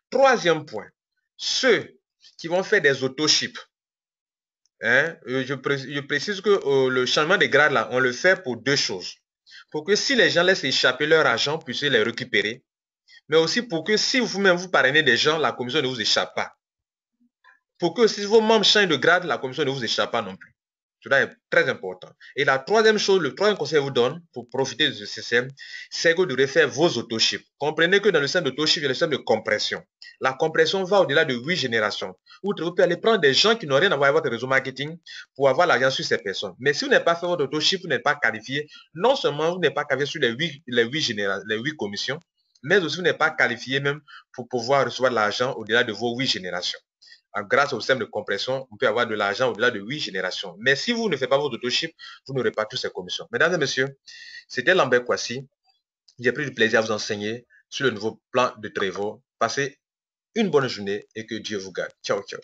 Troisième point, ceux qui vont faire des auto-chips. Hein, je précise que le changement de grade, là, on le fait pour deux choses. Pour que si les gens laissent échapper leur argent, puissent les récupérer. Mais aussi pour que si vous-même vous parrainez des gens, la commission ne vous échappe pas. Pour que si vos membres changent de grade, la commission ne vous échappe pas non plus. Cela est très important. Et la troisième chose, le troisième conseil que je vous donne pour profiter de ce système, c'est que vous devrez faire vos auto-chips. Comprenez que dans le système d'auto-chip, il y a le système de compression. La compression va au-delà de 8 générations. Vous pouvez aller prendre des gens qui n'ont rien à voir avec votre réseau marketing pour avoir l'argent sur ces personnes. Mais si vous n'avez pas fait votre auto-chip, vous n'êtes pas qualifié. Non seulement vous n'êtes pas qualifié sur les 8 commissions, mais aussi vous n'êtes pas qualifié même pour pouvoir recevoir de l'argent au-delà de vos 8 générations. Grâce au système de compression, on peut avoir de l'argent au-delà de 8 générations. Mais si vous ne faites pas votre auto-chip, vous n'aurez pas toutes ces commissions. Mesdames et messieurs, c'était Lambert Kouassi. J'ai pris du plaisir à vous enseigner sur le nouveau plan de Trevor. Passez une bonne journée et que Dieu vous garde. Ciao, ciao.